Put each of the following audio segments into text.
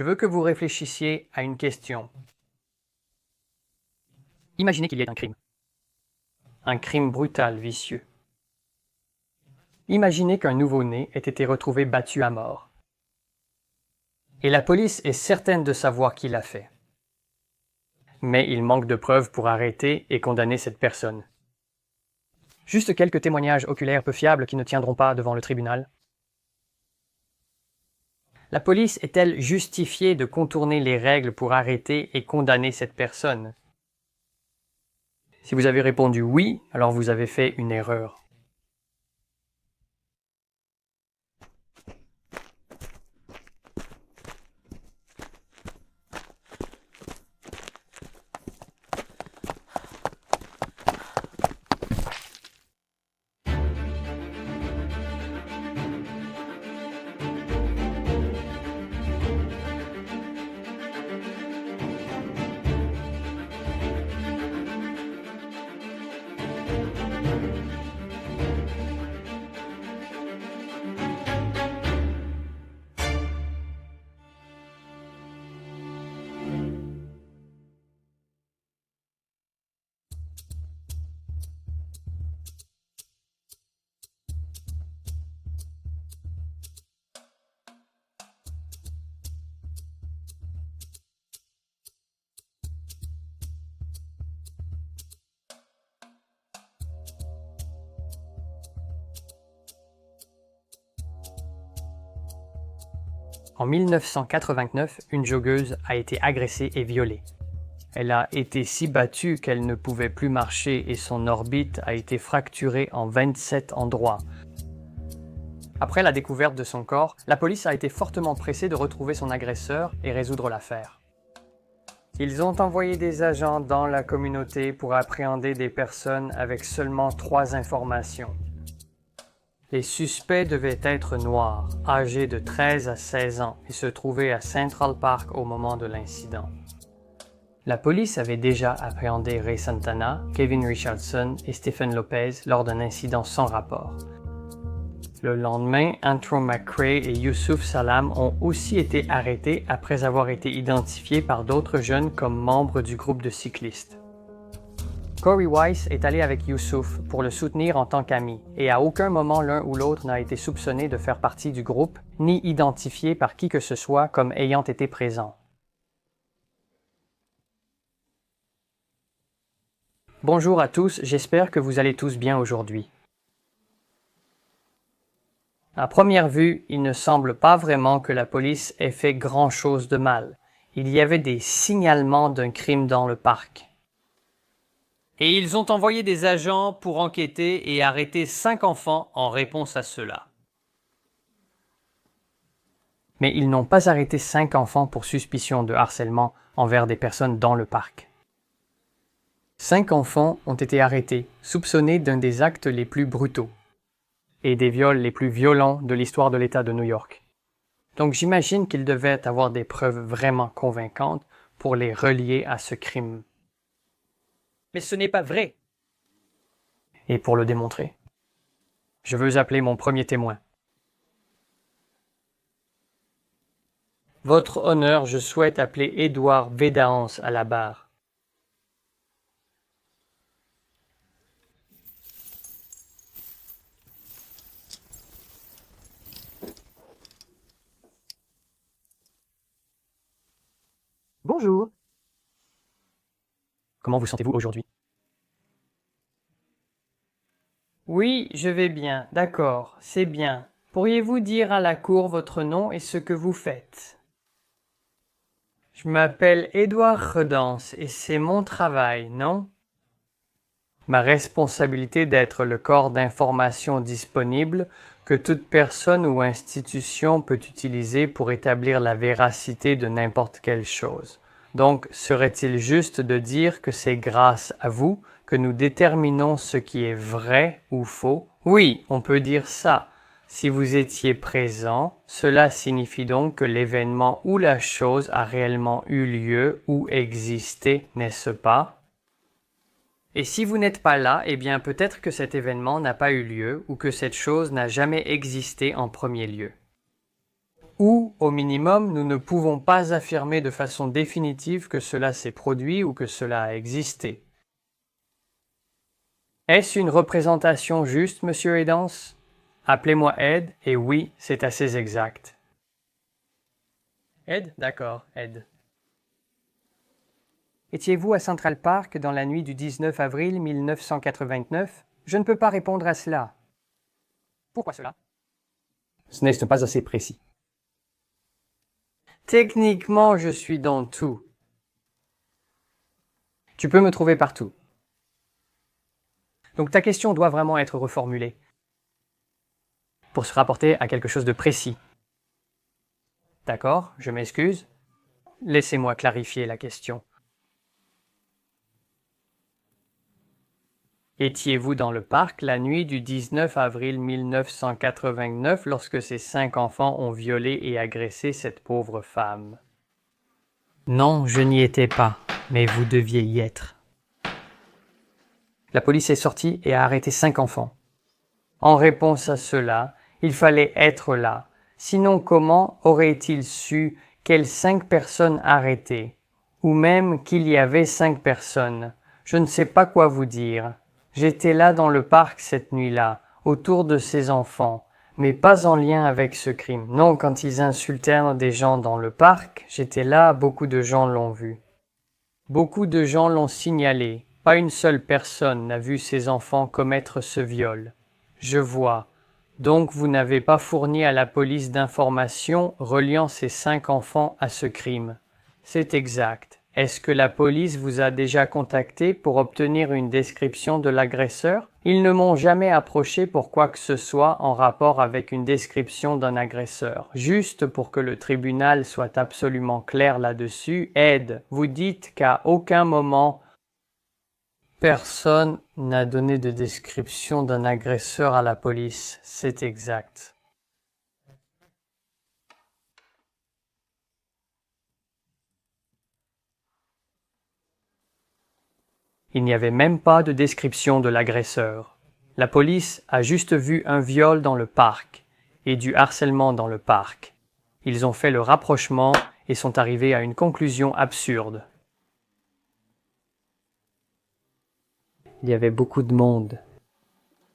Je veux que vous réfléchissiez à une question. Imaginez qu'il y ait un crime. Un crime brutal, vicieux. Imaginez qu'un nouveau-né ait été retrouvé battu à mort. Et la police est certaine de savoir qui l'a fait. Mais il manque de preuves pour arrêter et condamner cette personne. Juste quelques témoignages oculaires peu fiables qui ne tiendront pas devant le tribunal. La police est-elle justifiée de contourner les règles pour arrêter et condamner cette personne? Si vous avez répondu oui, alors vous avez fait une erreur. En 1989, une joggeuse a été agressée et violée. Elle a été si battue qu'elle ne pouvait plus marcher et son orbite a été fracturée en 27 endroits. Après la découverte de son corps, la police a été fortement pressée de retrouver son agresseur et résoudre l'affaire. Ils ont envoyé des agents dans la communauté pour appréhender des personnes avec seulement 3 informations. Les suspects devaient être noirs, âgés de 13 à 16 ans et se trouver à Central Park au moment de l'incident. La police avait déjà appréhendé Ray Santana, Kevin Richardson et Stephen Lopez lors d'un incident sans rapport. Le lendemain, Antro McCray et Youssouf Salam ont aussi été arrêtés après avoir été identifiés par d'autres jeunes comme membres du groupe de cyclistes. Corey Weiss est allé avec Youssouf pour le soutenir en tant qu'ami, et à aucun moment l'un ou l'autre n'a été soupçonné de faire partie du groupe, ni identifié par qui que ce soit comme ayant été présent. Bonjour à tous, j'espère que vous allez tous bien aujourd'hui. À première vue, il ne semble pas vraiment que la police ait fait grand-chose de mal. Il y avait des signalements d'un crime dans le parc. Et ils ont envoyé des agents pour enquêter et arrêter 5 enfants en réponse à cela. Mais ils n'ont pas arrêté 5 enfants pour suspicion de harcèlement envers des personnes dans le parc. 5 enfants ont été arrêtés, soupçonnés d'un des actes les plus brutaux et des viols les plus violents de l'histoire de l'État de New York. Donc j'imagine qu'ils devaient avoir des preuves vraiment convaincantes pour les relier à ce crime. Mais ce n'est pas vrai. Et pour le démontrer, je veux appeler mon premier témoin. Votre honneur, je souhaite appeler Édouard Védance à la barre. Bonjour. Comment vous sentez-vous aujourd'hui? Oui, je vais bien, d'accord, c'est bien. Pourriez-vous dire à la cour votre nom et ce que vous faites? Je m'appelle Édouard Redance et c'est mon travail, non? Ma responsabilité d'être le corps d'information disponible que toute personne ou institution peut utiliser pour établir la véracité de n'importe quelle chose. Donc, serait-il juste de dire que c'est grâce à vous que nous déterminons ce qui est vrai ou faux? Oui, on peut dire ça. Si vous étiez présent, cela signifie donc que l'événement ou la chose a réellement eu lieu ou existé, n'est-ce pas? Et si vous n'êtes pas là, eh bien peut-être que cet événement n'a pas eu lieu ou que cette chose n'a jamais existé en premier lieu. ou, au minimum, nous ne pouvons pas affirmer de façon définitive que cela s'est produit ou que cela a existé. Est-ce une représentation juste, monsieur Edans? Appelez-moi Ed, et oui, c'est assez exact. Ed? D'accord, Ed. Étiez-vous à Central Park dans la nuit du 19 avril 1989? Je ne peux pas répondre à cela. Pourquoi cela? Ce n'est pas assez précis. Techniquement, je suis dans tout. Tu peux me trouver partout. Donc ta question doit vraiment être reformulée pour se rapporter à quelque chose de précis. D'accord, je m'excuse. Laissez-moi clarifier la question. Étiez-vous dans le parc la nuit du 19 avril 1989 lorsque ces 5 enfants ont violé et agressé cette pauvre femme? Non, je n'y étais pas, mais vous deviez y être. La police est sortie et a arrêté 5 enfants. En réponse à cela, il fallait être là. Sinon, comment aurait-il su quelles 5 personnes arrêtées? Ou même qu'il y avait 5 personnes? Je ne sais pas quoi vous dire. J'étais là dans le parc cette nuit-là, autour de ces enfants, mais pas en lien avec ce crime. Non, quand ils insultèrent des gens dans le parc, j'étais là, beaucoup de gens l'ont vu. Beaucoup de gens l'ont signalé. Pas une seule personne n'a vu ces enfants commettre ce viol. Je vois. Donc vous n'avez pas fourni à la police d'informations reliant ces 5 enfants à ce crime. C'est exact. Est-ce que la police vous a déjà contacté pour obtenir une description de l'agresseur? Ils ne m'ont jamais approché pour quoi que ce soit en rapport avec une description d'un agresseur. Juste pour que le tribunal soit absolument clair là-dessus, Ed, vous dites qu'à aucun moment personne n'a donné de description d'un agresseur à la police. C'est exact. Il n'y avait même pas de description de l'agresseur. La police a juste vu un viol dans le parc et du harcèlement dans le parc. Ils ont fait le rapprochement et sont arrivés à une conclusion absurde. Il y avait beaucoup de monde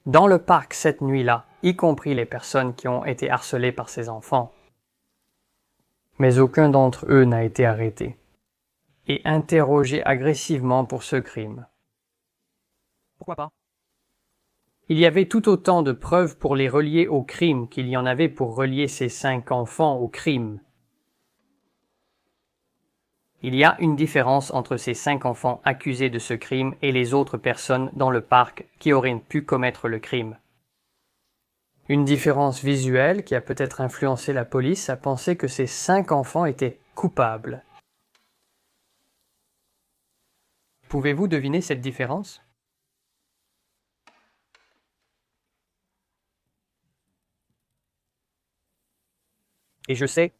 dans le parc cette nuit-là, y compris les personnes qui ont été harcelées par ces enfants. Mais aucun d'entre eux n'a été arrêté et interrogé agressivement pour ce crime. Pourquoi pas? Il y avait tout autant de preuves pour les relier au crime qu'il y en avait pour relier ces 5 enfants au crime. Il y a une différence entre ces 5 enfants accusés de ce crime et les autres personnes dans le parc qui auraient pu commettre le crime. Une différence visuelle qui a peut-être influencé la police à penser que ces 5 enfants étaient coupables. Pouvez-vous deviner cette différence? Et je sais,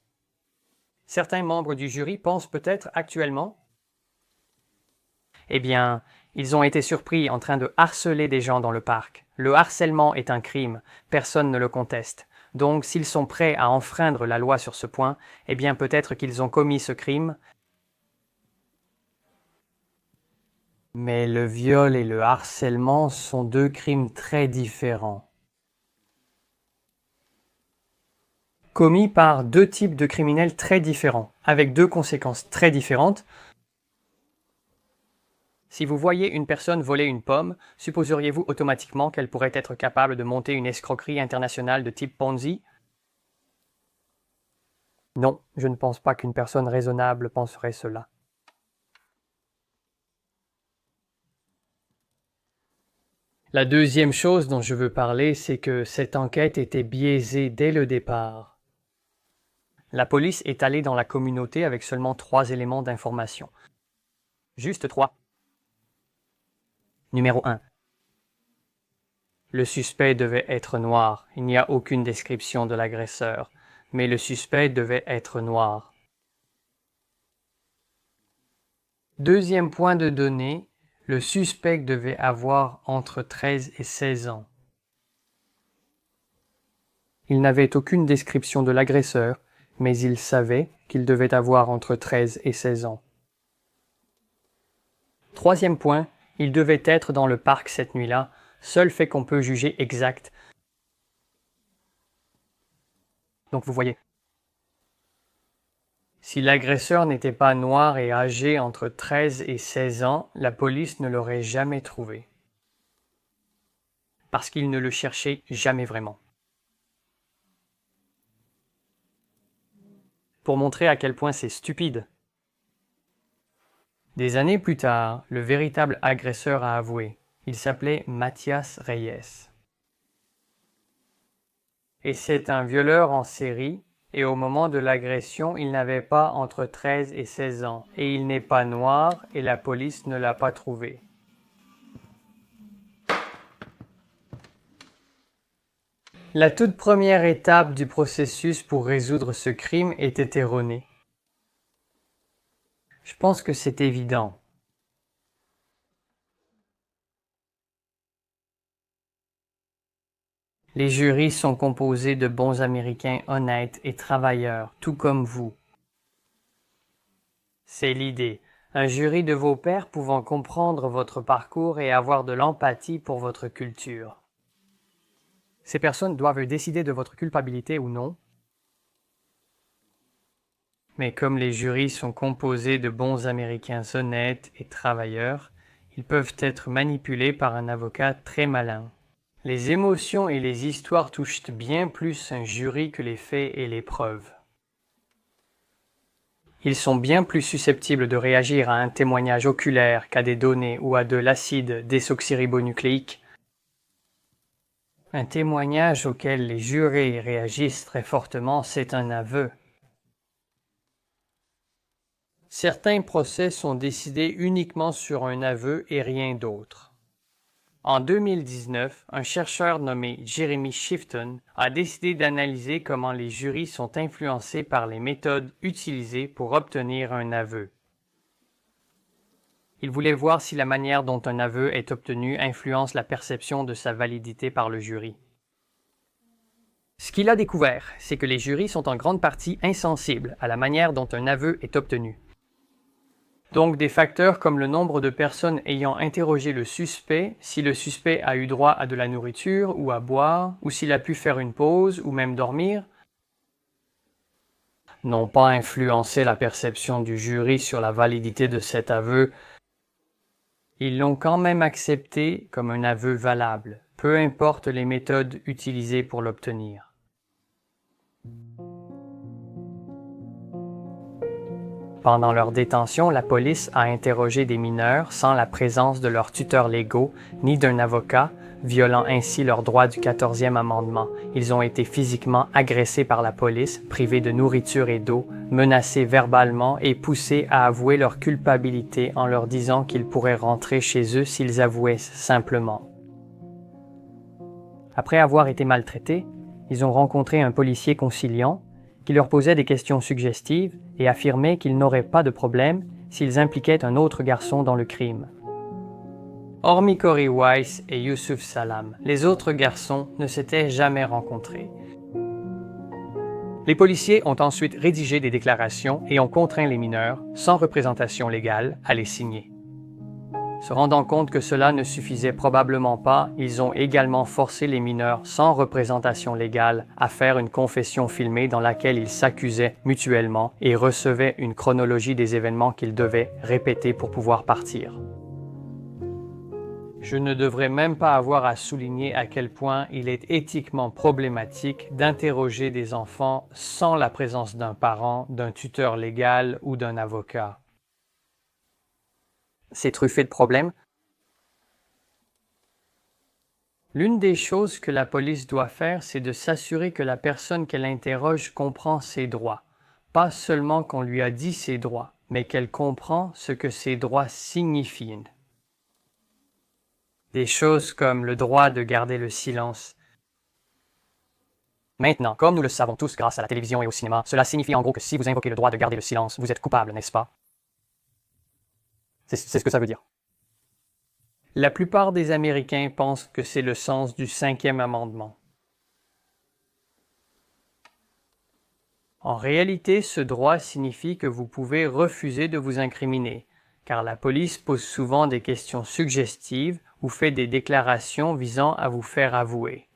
certains membres du jury pensent peut-être actuellement, eh bien, ils ont été surpris en train de harceler des gens dans le parc. Le harcèlement est un crime, personne ne le conteste. Donc, s'ils sont prêts à enfreindre la loi sur ce point, eh bien peut-être qu'ils ont commis ce crime. Mais le viol et le harcèlement sont 2 crimes très différents. Commis par 2 types de criminels très différents, avec 2 conséquences très différentes. Si vous voyez une personne voler une pomme, supposeriez-vous automatiquement qu'elle pourrait être capable de monter une escroquerie internationale de type Ponzi? Non, je ne pense pas qu'une personne raisonnable penserait cela. La deuxième chose dont je veux parler, c'est que cette enquête était biaisée dès le départ. La police est allée dans la communauté avec seulement 3 éléments d'information. Juste 3. Numéro 1. Le suspect devait être noir. Il n'y a aucune description de l'agresseur, mais le suspect devait être noir. Deuxième point de données, le suspect devait avoir entre 13 et 16 ans. Il n'avait aucune description de l'agresseur mais il savait qu'il devait avoir entre 13 et 16 ans. Troisième point, il devait être dans le parc cette nuit-là, seul fait qu'on peut juger exact. Donc vous voyez, si l'agresseur n'était pas noir et âgé entre 13 et 16 ans, la police ne l'aurait jamais trouvé. Parce qu'il ne le cherchait jamais vraiment. Pour montrer à quel point c'est stupide. Des années plus tard, le véritable agresseur a avoué. Il s'appelait Matías Reyes. Et c'est un violeur en série, et au moment de l'agression, il n'avait pas entre 13 et 16 ans, et il n'est pas noir, et la police ne l'a pas trouvé. La toute première étape du processus pour résoudre ce crime était erronée. Je pense que c'est évident. Les jurys sont composés de bons Américains honnêtes et travailleurs, tout comme vous. C'est l'idée. Un jury de vos pairs pouvant comprendre votre parcours et avoir de l'empathie pour votre culture. Ces personnes doivent décider de votre culpabilité ou non. Mais comme les jurys sont composés de bons Américains honnêtes et travailleurs, ils peuvent être manipulés par un avocat très malin. Les émotions et les histoires touchent bien plus un jury que les faits et les preuves. Ils sont bien plus susceptibles de réagir à un témoignage oculaire qu'à des données ou à de l'acide désoxyribonucléique. Un témoignage auquel les jurés réagissent très fortement, c'est un aveu. Certains procès sont décidés uniquement sur un aveu et rien d'autre. En 2019, un chercheur nommé Jeremy Shifton a décidé d'analyser comment les jurys sont influencés par les méthodes utilisées pour obtenir un aveu. Il voulait voir si la manière dont un aveu est obtenu influence la perception de sa validité par le jury. Ce qu'il a découvert, c'est que les jurys sont en grande partie insensibles à la manière dont un aveu est obtenu. Donc des facteurs comme le nombre de personnes ayant interrogé le suspect, si le suspect a eu droit à de la nourriture ou à boire, ou s'il a pu faire une pause ou même dormir, n'ont pas influencé la perception du jury sur la validité de cet aveu. Ils l'ont quand même accepté comme un aveu valable, peu importe les méthodes utilisées pour l'obtenir. Pendant leur détention, la police a interrogé des mineurs sans la présence de leurs tuteurs légaux ni d'un avocat, violant ainsi leurs droits du 14e amendement. Ils ont été physiquement agressés par la police, privés de nourriture et d'eau, menacés verbalement et poussés à avouer leur culpabilité en leur disant qu'ils pourraient rentrer chez eux s'ils avouaient simplement. Après avoir été maltraités, ils ont rencontré un policier conciliant qui leur posait des questions suggestives et affirmait qu'ils n'auraient pas de problème s'ils impliquaient un autre garçon dans le crime. Hormis Corey Weiss et Youssouf Salam, les autres garçons ne s'étaient jamais rencontrés. Les policiers ont ensuite rédigé des déclarations et ont contraint les mineurs, sans représentation légale, à les signer. Se rendant compte que cela ne suffisait probablement pas, ils ont également forcé les mineurs sans représentation légale à faire une confession filmée dans laquelle ils s'accusaient mutuellement et recevaient une chronologie des événements qu'ils devaient répéter pour pouvoir partir. Je ne devrais même pas avoir à souligner à quel point il est éthiquement problématique d'interroger des enfants sans la présence d'un parent, d'un tuteur légal ou d'un avocat. C'est truffé de problèmes. L'une des choses que la police doit faire, c'est de s'assurer que la personne qu'elle interroge comprend ses droits. Pas seulement qu'on lui a dit ses droits, mais qu'elle comprend ce que ses droits signifient. Des choses comme le droit de garder le silence. Maintenant, comme nous le savons tous grâce à la télévision et au cinéma, cela signifie en gros que si vous invoquez le droit de garder le silence, vous êtes coupable, n'est-ce pas? C'est ce que ça veut dire. La plupart des Américains pensent que c'est le sens du 5e amendement. En réalité, ce droit signifie que vous pouvez refuser de vous incriminer, car la police pose souvent des questions suggestives ou fait des déclarations visant à vous faire avouer.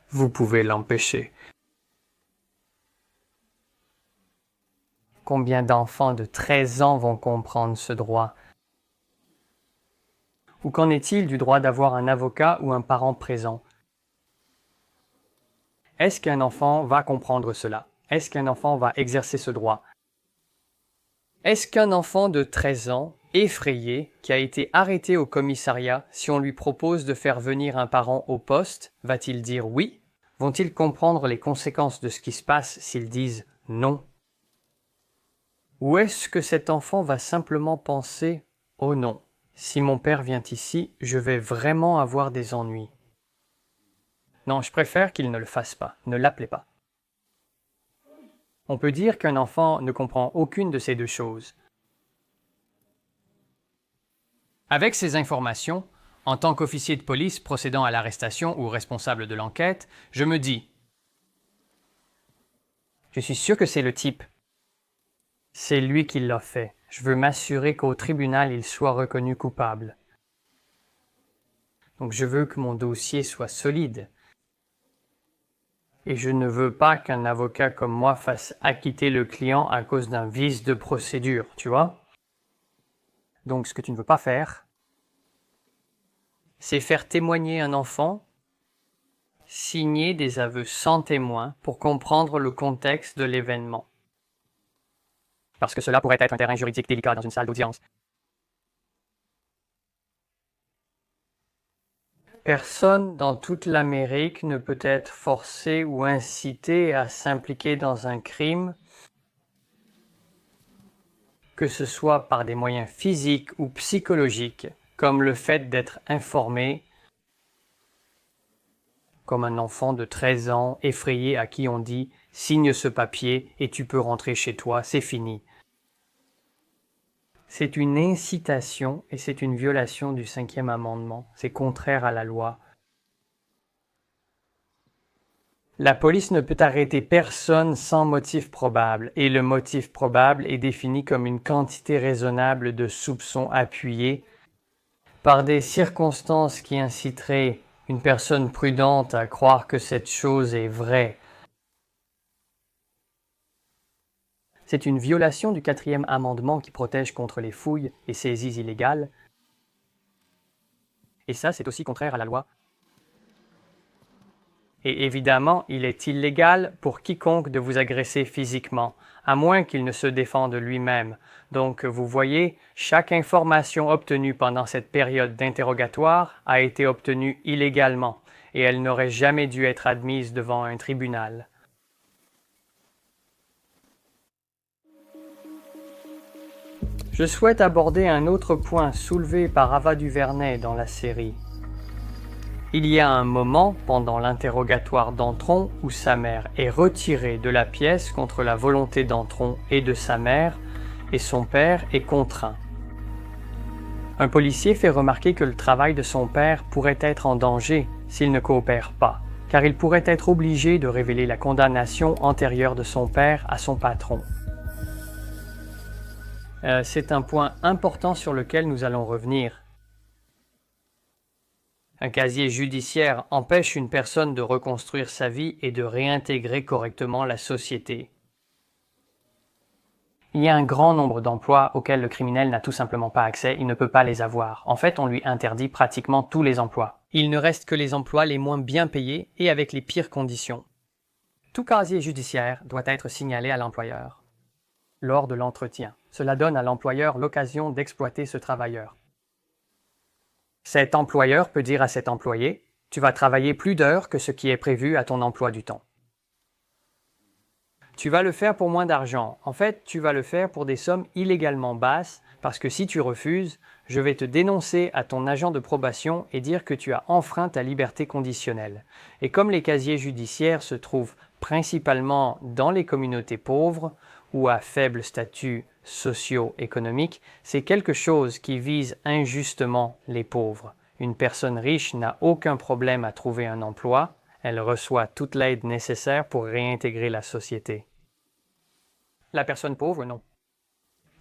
Vous pouvez l'empêcher. Combien d'enfants de 13 ans vont comprendre ce droit? Ou qu'en est-il du droit d'avoir un avocat ou un parent présent? Est-ce qu'un enfant va comprendre cela? Est-ce qu'un enfant va exercer ce droit? Est-ce qu'un enfant de 13 ans, effrayé, qui a été arrêté au commissariat, si on lui propose de faire venir un parent au poste, va-t-il dire oui? Vont-ils comprendre les conséquences de ce qui se passe s'ils disent non? Ou est-ce que cet enfant va simplement penser « Oh non, si mon père vient ici, je vais vraiment avoir des ennuis. Non, je préfère qu'il ne le fasse pas, ne l'appelez pas. » On peut dire qu'un enfant ne comprend aucune de ces deux choses. Avec ces informations, en tant qu'officier de police procédant à l'arrestation ou responsable de l'enquête, je me dis « Je suis sûr que c'est le type. C'est lui qui l'a fait. Je veux m'assurer qu'au tribunal, il soit reconnu coupable. Donc je veux que mon dossier soit solide. Et je ne veux pas qu'un avocat comme moi fasse acquitter le client à cause d'un vice de procédure, tu vois? Donc ce que tu ne veux pas faire, c'est faire témoigner un enfant, signer des aveux sans témoin pour comprendre le contexte de l'événement. Parce que cela pourrait être un terrain juridique délicat dans une salle d'audience. Personne dans toute l'Amérique ne peut être forcé ou incité à s'impliquer dans un crime, que ce soit par des moyens physiques ou psychologiques, comme le fait d'être informé, comme un enfant de 13 ans effrayé à qui on dit « signe ce papier et tu peux rentrer chez toi, c'est fini ». C'est une incitation et c'est une violation du 5e amendement. C'est contraire à la loi. La police ne peut arrêter personne sans motif probable, et le motif probable est défini comme une quantité raisonnable de soupçons appuyés par des circonstances qui inciteraient une personne prudente à croire que cette chose est vraie. C'est une violation du 4e amendement qui protège contre les fouilles et saisies illégales. Et ça, c'est aussi contraire à la loi. Et évidemment, il est illégal pour quiconque de vous agresser physiquement, à moins qu'il ne se défende lui-même. Donc, vous voyez, chaque information obtenue pendant cette période d'interrogatoire a été obtenue illégalement, et elle n'aurait jamais dû être admise devant un tribunal. Je souhaite aborder un autre point soulevé par Ava DuVernay dans la série. Il y a un moment pendant l'interrogatoire d'Antron où sa mère est retirée de la pièce contre la volonté d'Antron et de sa mère, et son père est contraint. Un policier fait remarquer que le travail de son père pourrait être en danger s'il ne coopère pas, car il pourrait être obligé de révéler la condamnation antérieure de son père à son patron. C'est un point important sur lequel nous allons revenir. Un casier judiciaire empêche une personne de reconstruire sa vie et de réintégrer correctement la société. Il y a un grand nombre d'emplois auxquels le criminel n'a tout simplement pas accès, il ne peut pas les avoir. En fait, on lui interdit pratiquement tous les emplois. Il ne reste que les emplois les moins bien payés et avec les pires conditions. Tout casier judiciaire doit être signalé à l'employeur lors de l'entretien. Cela donne à l'employeur l'occasion d'exploiter ce travailleur. Cet employeur peut dire à cet employé « Tu vas travailler plus d'heures que ce qui est prévu à ton emploi du temps. Tu vas le faire pour moins d'argent. En fait, tu vas le faire pour des sommes illégalement basses parce que si tu refuses, je vais te dénoncer à ton agent de probation et dire que tu as enfreint ta liberté conditionnelle. » Et comme les casiers judiciaires se trouvent principalement dans les communautés pauvres ou à faible statut socio-économique, c'est quelque chose qui vise injustement les pauvres. Une personne riche n'a aucun problème à trouver un emploi, Elle reçoit toute l'aide nécessaire pour réintégrer la société. La personne pauvre, non.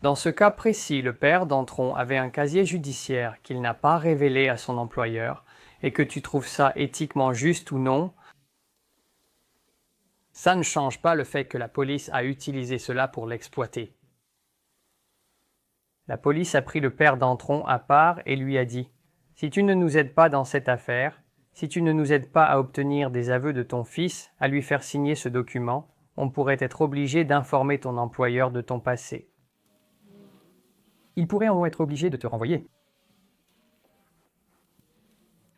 Dans ce cas précis, le père d'Antron avait un casier judiciaire qu'il n'a pas révélé à son employeur, et que tu trouves ça éthiquement juste ou non, ça ne change pas le fait que la police a utilisé cela pour l'exploiter. La police a pris le père d'Antron à part et lui a dit « Si tu ne nous aides pas dans cette affaire, si tu ne nous aides pas à obtenir des aveux de ton fils, à lui faire signer ce document, on pourrait être obligé d'informer ton employeur de ton passé. » Il pourrait en être obligé de te renvoyer.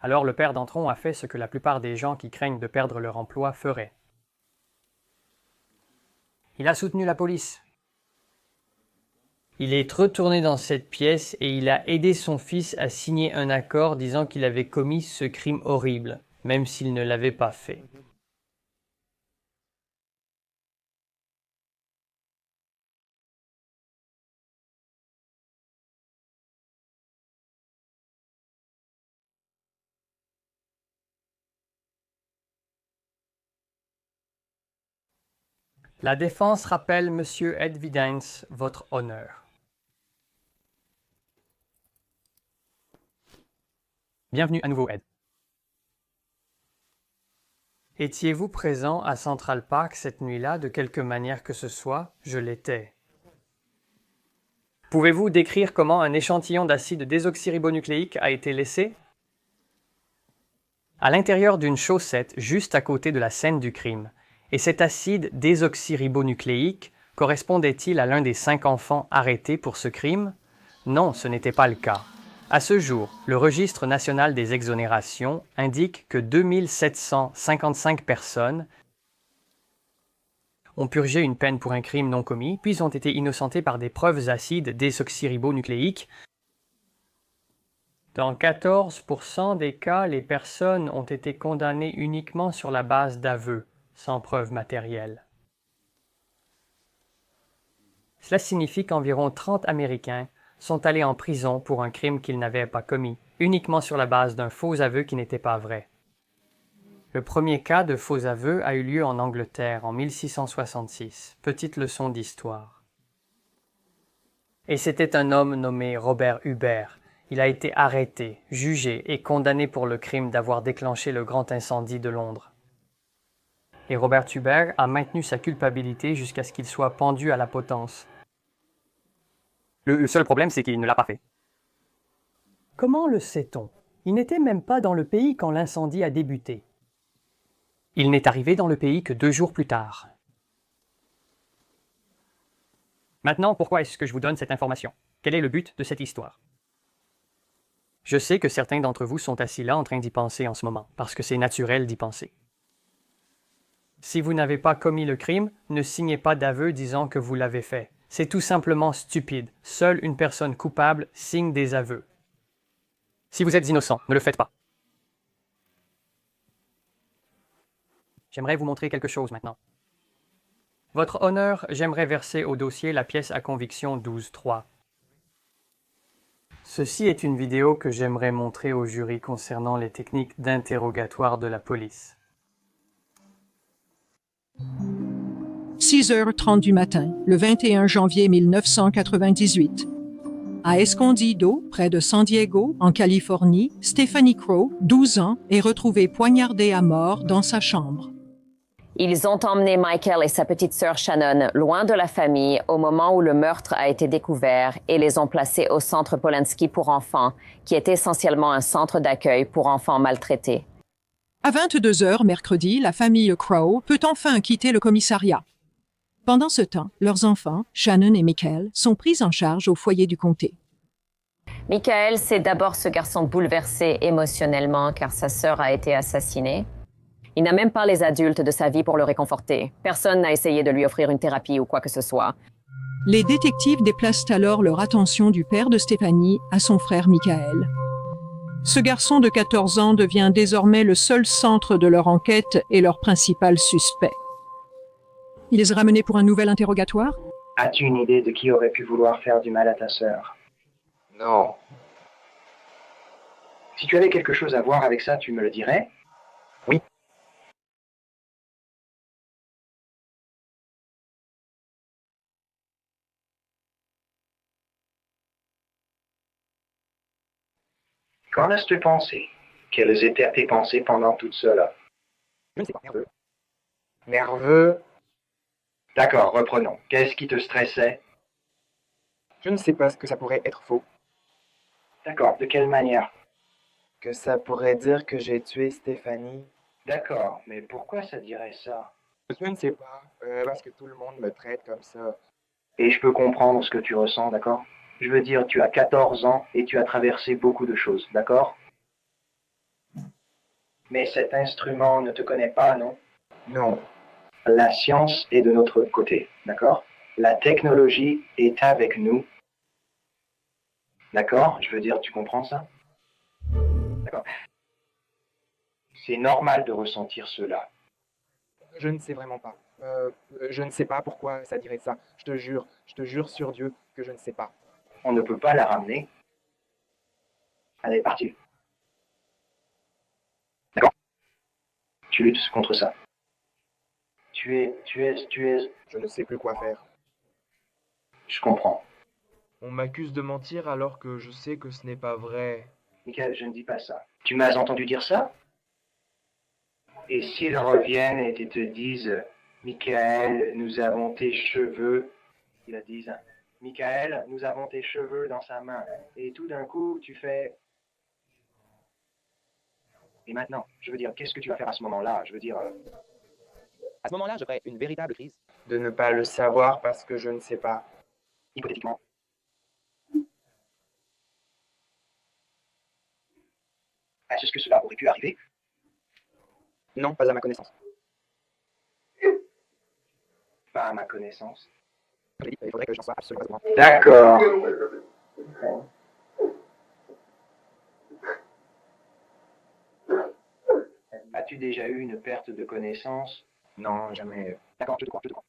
Alors le père d'Antron a fait ce que la plupart des gens qui craignent de perdre leur emploi feraient. Il a soutenu la police. Il est retourné dans cette pièce et il a aidé son fils à signer un accord disant qu'il avait commis ce crime horrible, même s'il ne l'avait pas fait. La défense rappelle, Monsieur Ed Vidance, votre honneur. Bienvenue à nouveau, Ed. Étiez-vous présent à Central Park cette nuit-là de quelque manière que ce soit? Je l'étais. Pouvez-vous décrire comment un échantillon d'acide désoxyribonucléique a été laissé? À l'intérieur d'une chaussette juste à côté de la scène du crime. Et cet acide désoxyribonucléique correspondait-il à l'un des 5 enfants arrêtés pour ce crime? Non, ce n'était pas le cas. À ce jour, le Registre national des exonérations indique que 2755 personnes ont purgé une peine pour un crime non commis, puis ont été innocentées par des preuves acides désoxyribonucléiques. Dans 14% des cas, les personnes ont été condamnées uniquement sur la base d'aveux, sans preuve matérielle. Cela signifie qu'environ 30 Américains sont allés en prison pour un crime qu'ils n'avaient pas commis, uniquement sur la base d'un faux aveu qui n'était pas vrai. Le premier cas de faux aveu a eu lieu en Angleterre en 1666. Petite leçon d'histoire. Et c'était un homme nommé Robert Hubert. Il a été arrêté, jugé et condamné pour le crime d'avoir déclenché le grand incendie de Londres. Et Robert Hubert a maintenu sa culpabilité jusqu'à ce qu'il soit pendu à la potence. Le seul problème, c'est qu'il ne l'a pas fait. Comment le sait-on? Il n'était même pas dans le pays quand l'incendie a débuté. Il n'est arrivé dans le pays que 2 jours plus tard. Maintenant, pourquoi est-ce que je vous donne cette information? Quel est le but de cette histoire? Je sais que certains d'entre vous sont assis là en train d'y penser en ce moment, parce que c'est naturel d'y penser. Si vous n'avez pas commis le crime, ne signez pas d'aveu disant que vous l'avez fait. C'est tout simplement stupide. Seule une personne coupable signe des aveux. Si vous êtes innocent, ne le faites pas. J'aimerais vous montrer quelque chose maintenant. Votre honneur, j'aimerais verser au dossier la pièce à conviction 12.3. Ceci est une vidéo que j'aimerais montrer au jury concernant les techniques d'interrogatoire de la police. 6h30 du matin, le 21 janvier 1998. À Escondido, près de San Diego, en Californie, Stephanie Crowe, 12 ans, est retrouvée poignardée à mort dans sa chambre. Ils ont emmené Michael et sa petite sœur Shannon loin de la famille au moment où le meurtre a été découvert et les ont placés au centre Polansky pour enfants, qui est essentiellement un centre d'accueil pour enfants maltraités. À 22h mercredi, la famille Crowe peut enfin quitter le commissariat. Pendant ce temps, leurs enfants, Shannon et Michael, sont pris en charge au foyer du comté. Michael, c'est d'abord ce garçon bouleversé émotionnellement car sa sœur a été assassinée. Il n'a même pas les adultes de sa vie pour le réconforter. Personne n'a essayé de lui offrir une thérapie ou quoi que ce soit. Les détectives déplacent alors leur attention du père de Stephanie à son frère Michael. Ce garçon de 14 ans devient désormais le seul centre de leur enquête et leur principal suspect. Il est ramené pour un nouvel interrogatoire? As-tu une idée de qui aurait pu vouloir faire du mal à ta sœur? Non. Si tu avais quelque chose à voir avec ça, tu me le dirais? Oui. Qu'en as-tu pensé? Quelles étaient tes pensées pendant tout cela? Je ne sais pas, nerveux. Nerveux? D'accord, reprenons. Qu'est-ce qui te stressait? Je ne sais pas ce que ça pourrait être faux. D'accord, de quelle manière? Que ça pourrait dire que j'ai tué Stéphanie. D'accord, mais pourquoi ça dirait ça? Je ne sais pas, parce que tout le monde me traite comme ça. Et je peux comprendre ce que tu ressens, d'accord? Je veux dire, tu as 14 ans et tu as traversé beaucoup de choses, d'accord? Mais cet instrument ne te connaît pas, non? Non, La science est de notre côté, d'accord? La technologie est avec nous. D'accord? Je veux dire, tu comprends ça? D'accord. C'est normal de ressentir cela. je ne sais vraiment pas. Je ne sais pas pourquoi ça dirait ça. Je te jure sur Dieu que je ne sais pas. On ne peut pas la ramener. Elle est partie. D'accord? Tu luttes contre ça. Tu es... Je ne sais plus quoi faire. Je comprends. On m'accuse de mentir alors que je sais que ce n'est pas vrai. Michael, je ne dis pas ça. Tu m'as entendu dire ça? Et s'ils reviennent et te disent, Michael, nous avons tes cheveux, ils la disent, Michael, nous avons tes cheveux dans sa main. Et tout d'un coup, tu fais... Et maintenant, je veux dire, qu'est-ce que tu vas faire à ce moment-là? Je veux dire, À ce moment-là, je ferai une véritable crise. De ne pas le savoir parce que je ne sais pas. hypothétiquement. Est-ce que cela aurait pu arriver? Non, pas à ma connaissance. Pas à ma connaissance. Il faudrait que j'en sois absolument. D'accord. As-tu déjà eu une perte de connaissance? Non, jamais. D'accord, je te crois, je te crois.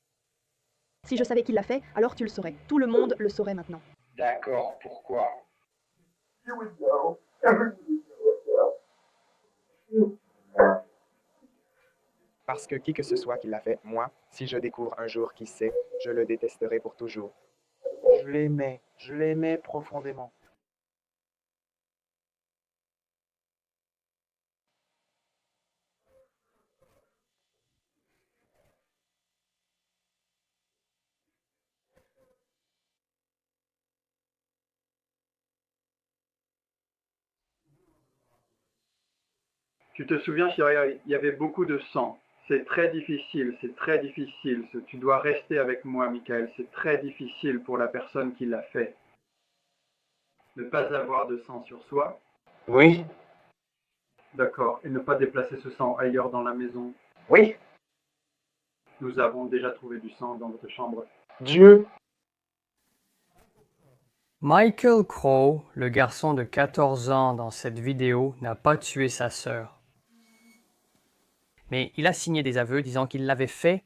Si je savais qu'il l'a fait, alors tu le saurais. Tout le monde le saurait maintenant. D'accord, pourquoi? Parce que qui que ce soit qui l'a fait, moi, si je découvre un jour qui sait, je le détesterai pour toujours. Je l'aimais profondément. Tu te souviens, Cyril, il y avait beaucoup de sang. C'est très difficile, c'est très difficile. Tu dois rester avec moi, Michael. C'est très difficile pour la personne qui l'a fait. Ne pas avoir de sang sur soi. Oui, D'accord. Et ne pas déplacer ce sang ailleurs dans la maison. oui, Nous avons déjà trouvé du sang dans votre chambre. Dieu. Michael Crow, le garçon de 14 ans dans cette vidéo, n'a pas tué sa sœur. Mais il a signé des aveux disant qu'il l'avait fait.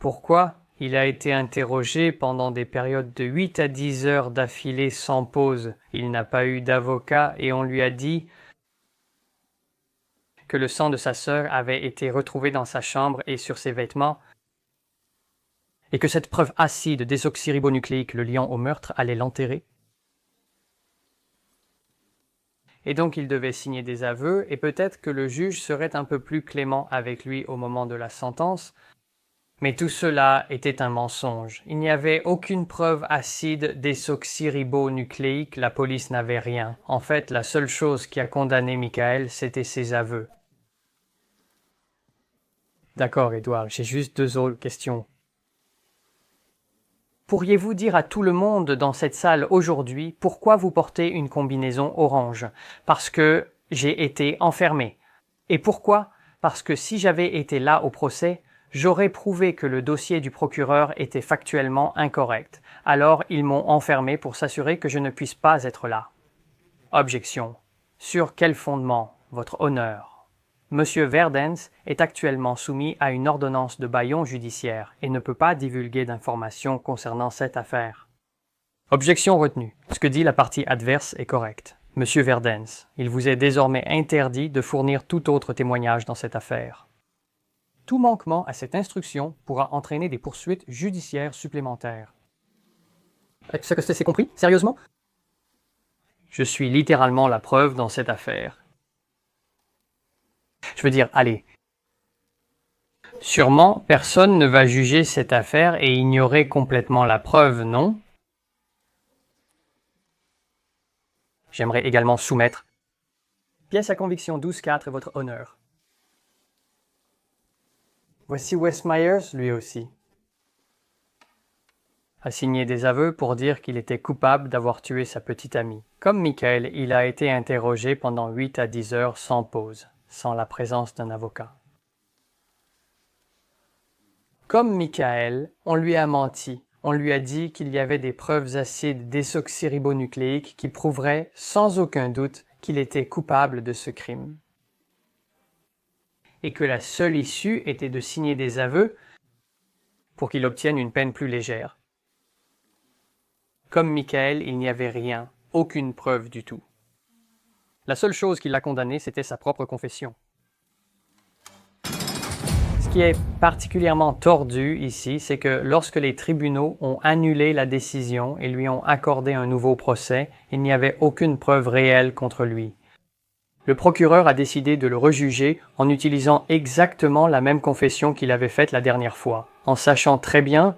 Pourquoi? Il a été interrogé pendant des périodes de 8 à 10 heures d'affilée sans pause. Il n'a pas eu d'avocat et on lui a dit que le sang de sa sœur avait été retrouvé dans sa chambre et sur ses vêtements et que cette preuve acide désoxyribonucléique le liant au meurtre allait l'enterrer. Et donc il devait signer des aveux et peut-être que le juge serait un peu plus clément avec lui au moment de la sentence. Mais tout cela était un mensonge. Il n'y avait aucune preuve acide désoxyribonucléique, la police n'avait rien. En fait, la seule chose qui a condamné Michael, c'était ses aveux. D'accord, Edouard, j'ai juste 2 autres questions. Pourriez-vous dire à tout le monde dans cette salle aujourd'hui pourquoi vous portez une combinaison orange? Parce que j'ai été enfermé. Et pourquoi? Parce que si j'avais été là au procès, j'aurais prouvé que le dossier du procureur était factuellement incorrect. Alors ils m'ont enfermé pour s'assurer que je ne puisse pas être là. Objection. Sur quel fondement? Votre honneur. Monsieur Verdens est actuellement soumis à une ordonnance de bâillon judiciaire et ne peut pas divulguer d'informations concernant cette affaire. Objection retenue. Ce que dit la partie adverse est correct. Monsieur Verdens, il vous est désormais interdit de fournir tout autre témoignage dans cette affaire. Tout manquement à cette instruction pourra entraîner des poursuites judiciaires supplémentaires. C'est compris? Sérieusement? Je suis littéralement la preuve dans cette affaire. Je veux dire, allez. Sûrement, personne ne va juger cette affaire et ignorer complètement la preuve, non? J'aimerais également soumettre pièce à conviction 12-4 votre honneur. Voici Wes Myers, lui aussi. A signé des aveux pour dire qu'il était coupable d'avoir tué sa petite amie. Comme Michael, il a été interrogé pendant 8 à 10 heures sans pause, sans la présence d'un avocat. Comme Michael, on lui a menti. On lui a dit qu'il y avait des preuves acides désoxyribonucléiques qui prouveraient sans aucun doute qu'il était coupable de ce crime. Et que la seule issue était de signer des aveux pour qu'il obtienne une peine plus légère. Comme Michael, il n'y avait rien, aucune preuve du tout. La seule chose qui l'a condamné, c'était sa propre confession. Ce qui est particulièrement tordu ici, c'est que lorsque les tribunaux ont annulé la décision et lui ont accordé un nouveau procès, il n'y avait aucune preuve réelle contre lui. Le procureur a décidé de le rejuger en utilisant exactement la même confession qu'il avait faite la dernière fois, en sachant très bien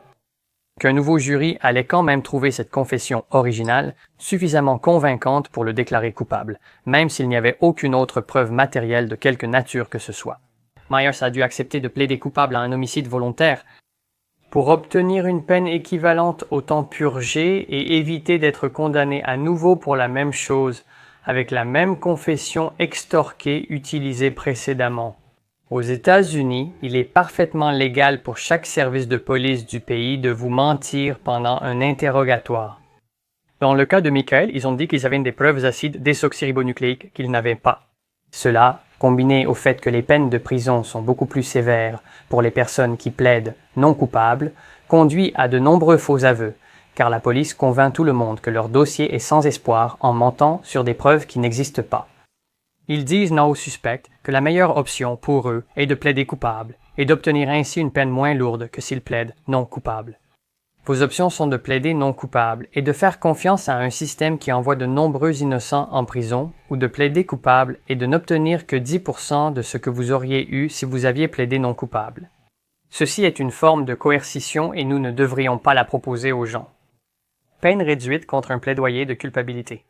qu'un nouveau jury allait quand même trouver cette confession originale suffisamment convaincante pour le déclarer coupable, même s'il n'y avait aucune autre preuve matérielle de quelque nature que ce soit. Myers a dû accepter de plaider coupable à un homicide volontaire pour obtenir une peine équivalente au temps purgé et éviter d'être condamné à nouveau pour la même chose, avec la même confession extorquée utilisée précédemment. Aux États-Unis, il est parfaitement légal pour chaque service de police du pays de vous mentir pendant un interrogatoire. Dans le cas de Michael, ils ont dit qu'ils avaient des preuves acides désoxyribonucléiques qu'ils n'avaient pas. Cela, combiné au fait que les peines de prison sont beaucoup plus sévères pour les personnes qui plaident non coupables, conduit à de nombreux faux aveux, car la police convainc tout le monde que leur dossier est sans espoir en mentant sur des preuves qui n'existent pas. Ils disent aux suspects que la meilleure option pour eux est de plaider coupable et d'obtenir ainsi une peine moins lourde que s'ils plaident non coupable. Vos options sont de plaider non coupable et de faire confiance à un système qui envoie de nombreux innocents en prison, ou de plaider coupable et de n'obtenir que 10% de ce que vous auriez eu si vous aviez plaidé non coupable. Ceci est une forme de coercition et nous ne devrions pas la proposer aux gens. Peine réduite contre un plaidoyer de culpabilité.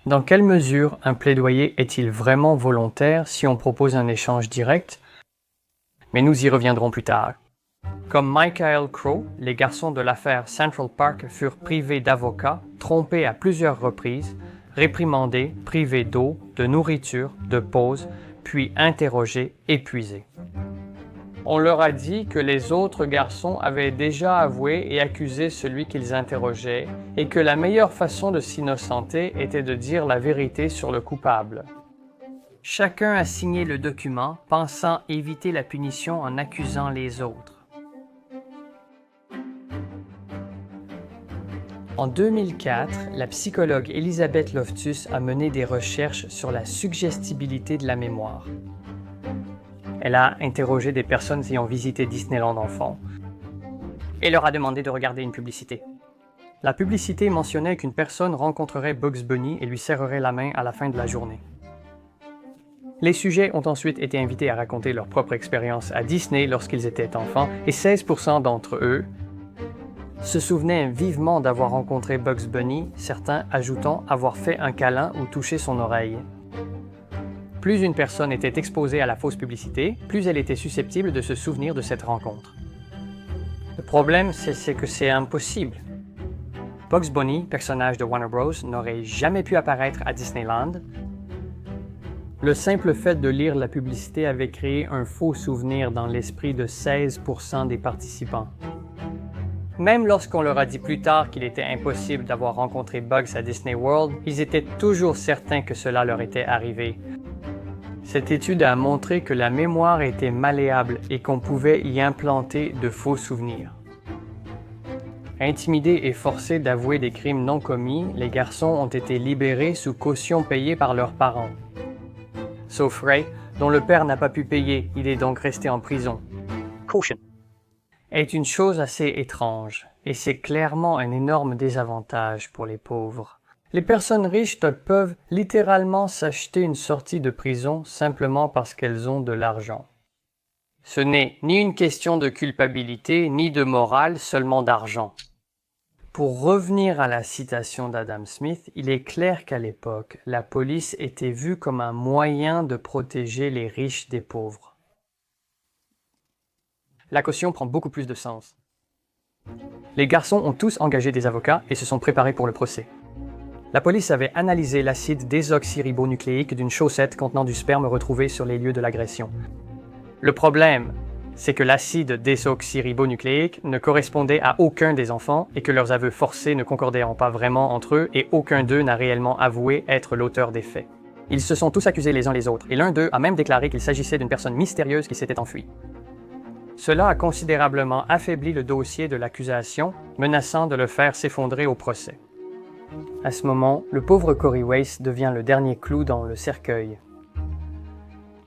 Dans quelle mesure un plaidoyer est-il vraiment volontaire si on propose un échange direct? Mais nous y reviendrons plus tard. Comme Michael Crow, les garçons de l'affaire Central Park furent privés d'avocats, trompés à plusieurs reprises, réprimandés, privés d'eau, de nourriture, de pause, puis interrogés, épuisés. On leur a dit que les autres garçons avaient déjà avoué et accusé celui qu'ils interrogeaient, et que la meilleure façon de s'innocenter était de dire la vérité sur le coupable. Chacun a signé le document, pensant éviter la punition en accusant les autres. En 2004, la psychologue Elizabeth Loftus a mené des recherches sur la suggestibilité de la mémoire. Elle a interrogé des personnes ayant visité Disneyland enfant et leur a demandé de regarder une publicité. La publicité mentionnait qu'une personne rencontrerait Bugs Bunny et lui serrerait la main à la fin de la journée. Les sujets ont ensuite été invités à raconter leur propre expérience à Disney lorsqu'ils étaient enfants et 16% d'entre eux se souvenaient vivement d'avoir rencontré Bugs Bunny, certains ajoutant avoir fait un câlin ou touché son oreille. Plus une personne était exposée à la fausse publicité, plus elle était susceptible de se souvenir de cette rencontre. Le problème, c'est que c'est impossible. Bugs Bunny, personnage de Warner Bros., n'aurait jamais pu apparaître à Disneyland. Le simple fait de lire la publicité avait créé un faux souvenir dans l'esprit de 16% des participants. Même lorsqu'on leur a dit plus tard qu'il était impossible d'avoir rencontré Bugs à Disney World, ils étaient toujours certains que cela leur était arrivé. Cette étude a montré que la mémoire était malléable et qu'on pouvait y implanter de faux souvenirs. Intimidés et forcés d'avouer des crimes non commis, les garçons ont été libérés sous caution payée par leurs parents. Sauf Ray, dont le père n'a pas pu payer, il est donc resté en prison. Caution est une chose assez étrange, et c'est clairement un énorme désavantage pour les pauvres. Les personnes riches peuvent littéralement s'acheter une sortie de prison simplement parce qu'elles ont de l'argent. Ce n'est ni une question de culpabilité ni de morale, seulement d'argent. Pour revenir à la citation d'Adam Smith, il est clair qu'à l'époque, la police était vue comme un moyen de protéger les riches des pauvres. La caution prend beaucoup plus de sens. Les garçons ont tous engagé des avocats et se sont préparés pour le procès. La police avait analysé l'acide désoxyribonucléique d'une chaussette contenant du sperme retrouvé sur les lieux de l'agression. Le problème, c'est que l'acide désoxyribonucléique ne correspondait à aucun des enfants et que leurs aveux forcés ne concordaient pas vraiment entre eux et aucun d'eux n'a réellement avoué être l'auteur des faits. Ils se sont tous accusés les uns les autres et l'un d'eux a même déclaré qu'il s'agissait d'une personne mystérieuse qui s'était enfuie. Cela a considérablement affaibli le dossier de l'accusation, menaçant de le faire s'effondrer au procès. À ce moment, le pauvre Corey Weiss devient le dernier clou dans le cercueil.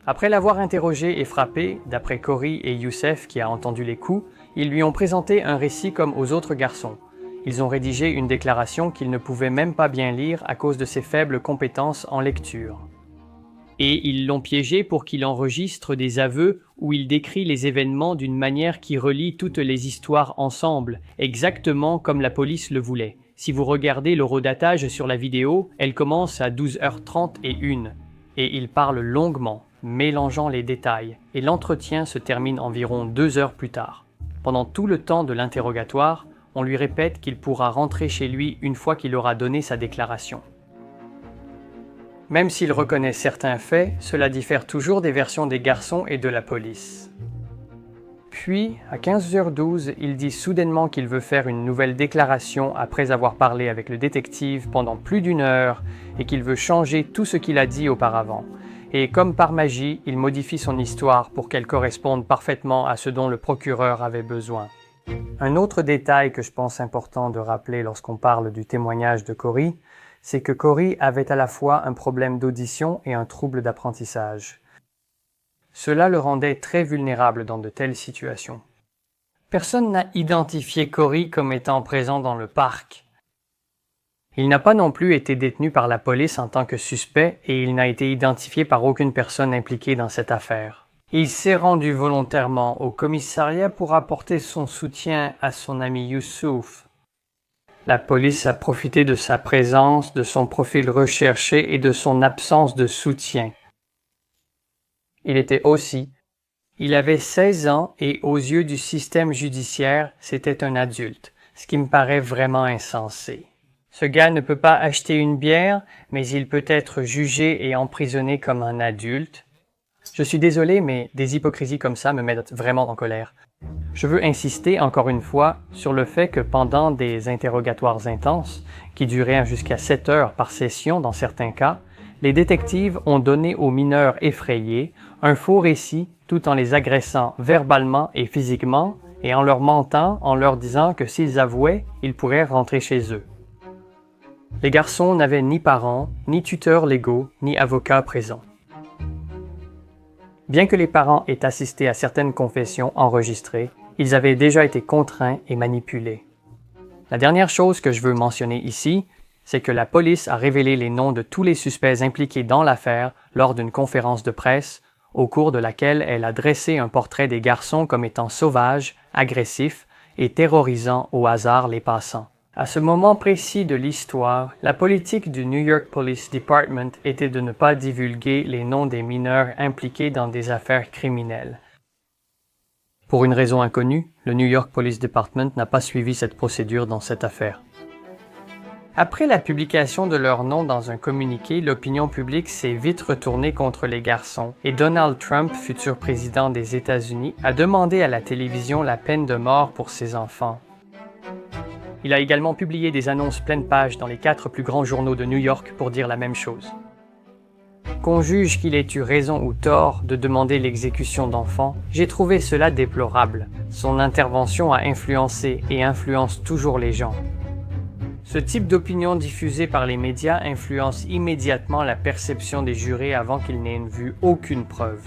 Après l'avoir interrogé et frappé, d'après Corey et Youssef qui a entendu les coups, ils lui ont présenté un récit comme aux autres garçons. Ils ont rédigé une déclaration qu'il ne pouvait même pas bien lire à cause de ses faibles compétences en lecture. Et ils l'ont piégé pour qu'il enregistre des aveux où il décrit les événements d'une manière qui relie toutes les histoires ensemble, exactement comme la police le voulait. Si vous regardez l'horodatage sur la vidéo, elle commence à 12h30 et 1, et il parle longuement, mélangeant les détails, et l'entretien se termine environ 2 heures plus tard. Pendant tout le temps de l'interrogatoire, on lui répète qu'il pourra rentrer chez lui une fois qu'il aura donné sa déclaration. Même s'il reconnaît certains faits, cela diffère toujours des versions des garçons et de la police. Puis, à 15h12, il dit soudainement qu'il veut faire une nouvelle déclaration après avoir parlé avec le détective pendant plus d'1 heure et qu'il veut changer tout ce qu'il a dit auparavant. Et comme par magie, il modifie son histoire pour qu'elle corresponde parfaitement à ce dont le procureur avait besoin. Un autre détail que je pense important de rappeler lorsqu'on parle du témoignage de Corey, c'est que Corey avait à la fois un problème d'audition et un trouble d'apprentissage. Cela le rendait très vulnérable dans de telles situations. Personne n'a identifié Corey comme étant présent dans le parc. Il n'a pas non plus été détenu par la police en tant que suspect et il n'a été identifié par aucune personne impliquée dans cette affaire. Il s'est rendu volontairement au commissariat pour apporter son soutien à son ami Youssouf. La police a profité de sa présence, de son profil recherché et de son absence de soutien. Il avait 16 ans et aux yeux du système judiciaire, c'était un adulte, ce qui me paraît vraiment insensé. Ce gars ne peut pas acheter une bière, mais il peut être jugé et emprisonné comme un adulte. Je suis désolé, mais des hypocrisies comme ça me mettent vraiment en colère. Je veux insister encore une fois sur le fait que pendant des interrogatoires intenses, qui duraient jusqu'à 7 heures par session dans certains cas, les détectives ont donné aux mineurs effrayés un faux récit tout en les agressant verbalement et physiquement et en leur mentant en leur disant que s'ils avouaient, ils pourraient rentrer chez eux. Les garçons n'avaient ni parents, ni tuteurs légaux, ni avocats présents. Bien que les parents aient assisté à certaines confessions enregistrées, ils avaient déjà été contraints et manipulés. La dernière chose que je veux mentionner ici, c'est que la police a révélé les noms de tous les suspects impliqués dans l'affaire lors d'une conférence de presse, au cours de laquelle elle a dressé un portrait des garçons comme étant sauvages, agressifs et terrorisant au hasard les passants. À ce moment précis de l'histoire, la politique du New York Police Department était de ne pas divulguer les noms des mineurs impliqués dans des affaires criminelles. Pour une raison inconnue, le New York Police Department n'a pas suivi cette procédure dans cette affaire. Après la publication de leurs noms dans un communiqué, l'opinion publique s'est vite retournée contre les garçons et Donald Trump, futur président des États-Unis, a demandé à la télévision la peine de mort pour ses enfants. Il a également publié des annonces pleines pages dans les 4 plus grands journaux de New York pour dire la même chose. Qu'on juge qu'il ait eu raison ou tort de demander l'exécution d'enfants, j'ai trouvé cela déplorable. Son intervention a influencé et influence toujours les gens. Ce type d'opinion diffusée par les médias influence immédiatement la perception des jurés avant qu'ils n'aient vu aucune preuve.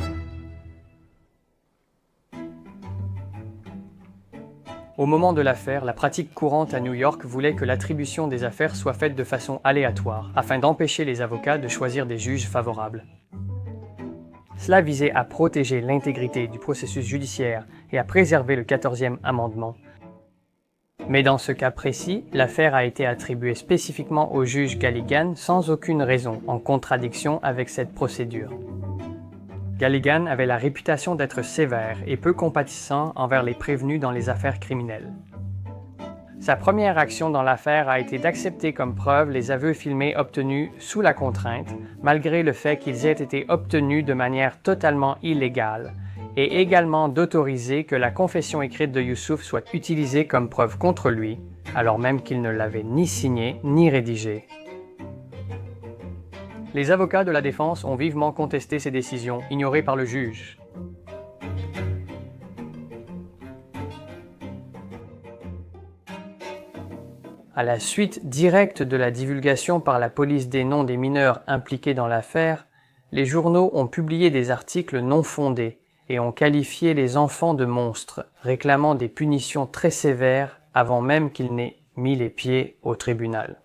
Au moment de l'affaire, la pratique courante à New York voulait que l'attribution des affaires soit faite de façon aléatoire, afin d'empêcher les avocats de choisir des juges favorables. Cela visait à protéger l'intégrité du processus judiciaire et à préserver le 14e amendement. Mais dans ce cas précis, l'affaire a été attribuée spécifiquement au juge Galligan sans aucune raison, en contradiction avec cette procédure. Galligan avait la réputation d'être sévère et peu compatissant envers les prévenus dans les affaires criminelles. Sa première action dans l'affaire a été d'accepter comme preuve les aveux filmés obtenus sous la contrainte, malgré le fait qu'ils aient été obtenus de manière totalement illégale, et également d'autoriser que la confession écrite de Yusuf soit utilisée comme preuve contre lui, alors même qu'il ne l'avait ni signée ni rédigée. Les avocats de la défense ont vivement contesté ces décisions, ignorées par le juge. À la suite directe de la divulgation par la police des noms des mineurs impliqués dans l'affaire, les journaux ont publié des articles non fondés et ont qualifié les enfants de monstres, réclamant des punitions très sévères avant même qu'ils n'aient mis les pieds au tribunal.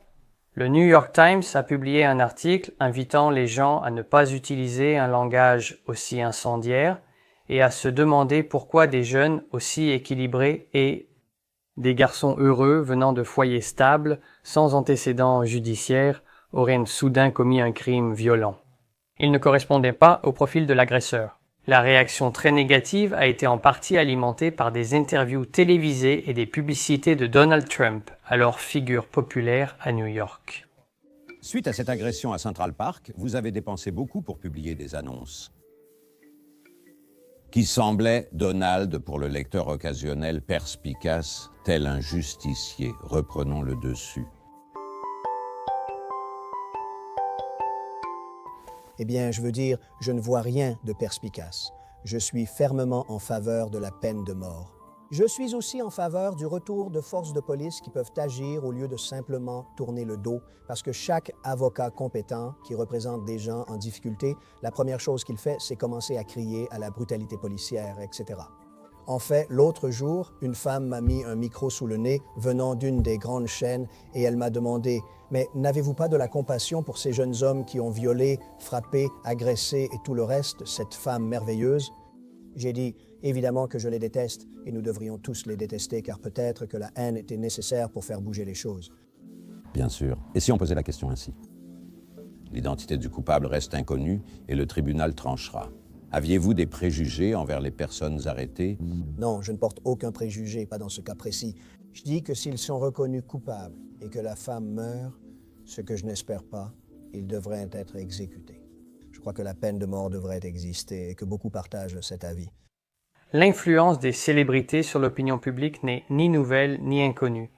Le New York Times a publié un article invitant les gens à ne pas utiliser un langage aussi incendiaire et à se demander pourquoi des jeunes aussi équilibrés et des garçons heureux venant de foyers stables, sans antécédents judiciaires, auraient soudain commis un crime violent. Il ne correspondait pas au profil de l'agresseur. La réaction très négative a été en partie alimentée par des interviews télévisées et des publicités de Donald Trump, alors figure populaire à New York. Suite à cette agression à Central Park, vous avez dépensé beaucoup pour publier des annonces qui semblaient, Donald, pour le lecteur occasionnel, perspicace, tel un justicier. Reprenons le dessus. Eh bien, je veux dire, je ne vois rien de perspicace. Je suis fermement en faveur de la peine de mort. Je suis aussi en faveur du retour de forces de police qui peuvent agir au lieu de simplement tourner le dos, parce que chaque avocat compétent qui représente des gens en difficulté, la première chose qu'il fait, c'est commencer à crier à la brutalité policière, etc. En fait, l'autre jour, une femme m'a mis un micro sous le nez venant d'une des grandes chaînes et elle m'a demandé « Mais n'avez-vous pas de la compassion pour ces jeunes hommes qui ont violé, frappé, agressé et tout le reste, cette femme merveilleuse ?» J'ai dit « Évidemment que je les déteste et nous devrions tous les détester car peut-être que la haine était nécessaire pour faire bouger les choses. » Bien sûr. Et si on posait la question ainsi? L'identité du coupable reste inconnue et le tribunal tranchera. Aviez-vous des préjugés envers les personnes arrêtées? Non, je ne porte aucun préjugé, pas dans ce cas précis. Je dis que s'ils sont reconnus coupables et que la femme meurt, ce que je n'espère pas, ils devraient être exécutés. Je crois que la peine de mort devrait exister et que beaucoup partagent cet avis. L'influence des célébrités sur l'opinion publique n'est ni nouvelle ni inconnue.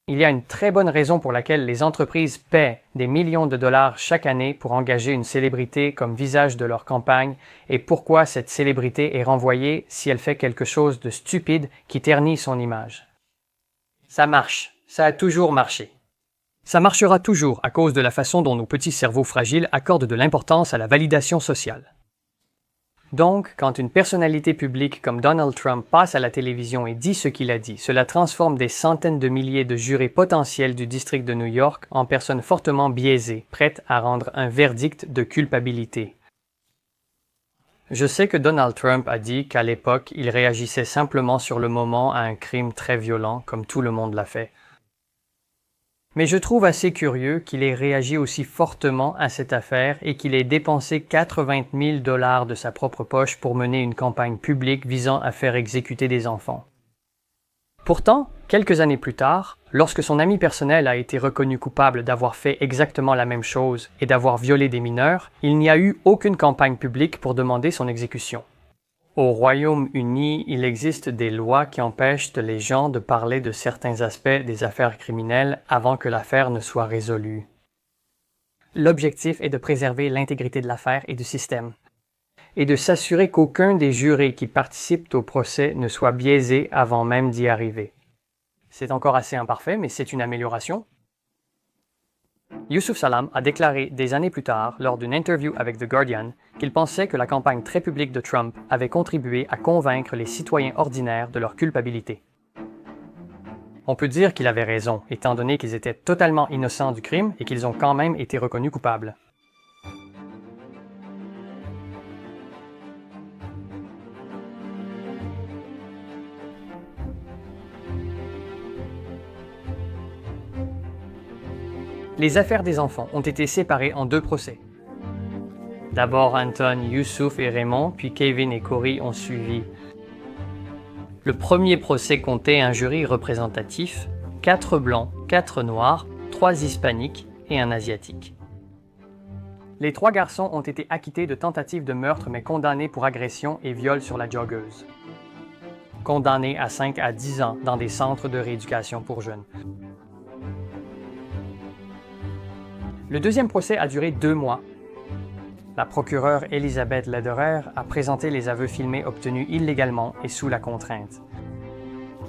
Il y a une très bonne raison pour laquelle les entreprises paient des millions de dollars chaque année pour engager une célébrité comme visage de leur campagne et pourquoi cette célébrité est renvoyée si elle fait quelque chose de stupide qui ternit son image. Ça marche. Ça a toujours marché. Ça marchera toujours à cause de la façon dont nos petits cerveaux fragiles accordent de l'importance à la validation sociale. Donc, quand une personnalité publique comme Donald Trump passe à la télévision et dit ce qu'il a dit, cela transforme des centaines de milliers de jurés potentiels du district de New York en personnes fortement biaisées, prêtes à rendre un verdict de culpabilité. Je sais que Donald Trump a dit qu'à l'époque, il réagissait simplement sur le moment à un crime très violent, comme tout le monde l'a fait. Mais je trouve assez curieux qu'il ait réagi aussi fortement à cette affaire et qu'il ait dépensé 80 000 $ de sa propre poche pour mener une campagne publique visant à faire exécuter des enfants. Pourtant, quelques années plus tard, lorsque son ami personnel a été reconnu coupable d'avoir fait exactement la même chose et d'avoir violé des mineurs, il n'y a eu aucune campagne publique pour demander son exécution. Au Royaume-Uni, il existe des lois qui empêchent les gens de parler de certains aspects des affaires criminelles avant que l'affaire ne soit résolue. L'objectif est de préserver l'intégrité de l'affaire et du système, et de s'assurer qu'aucun des jurés qui participent au procès ne soit biaisé avant même d'y arriver. C'est encore assez imparfait, mais c'est une amélioration. Yusuf Salaam a déclaré des années plus tard, lors d'une interview avec The Guardian, qu'il pensait que la campagne très publique de Trump avait contribué à convaincre les citoyens ordinaires de leur culpabilité. On peut dire qu'il avait raison, étant donné qu'ils étaient totalement innocents du crime et qu'ils ont quand même été reconnus coupables. Les affaires des enfants ont été séparées en 2 procès. D'abord Anton, Youssouf et Raymond, puis Kevin et Corey ont suivi. Le premier procès comptait un jury représentatif, 4 blancs, 4 noirs, 3 hispaniques et un asiatique. Les 3 garçons ont été acquittés de tentative de meurtre mais condamnés pour agression et viol sur la joggeuse. Condamnés à 5 à 10 ans dans des centres de rééducation pour jeunes. Le deuxième procès a duré 2 mois. La procureure Elizabeth Lederer a présenté les aveux filmés obtenus illégalement et sous la contrainte.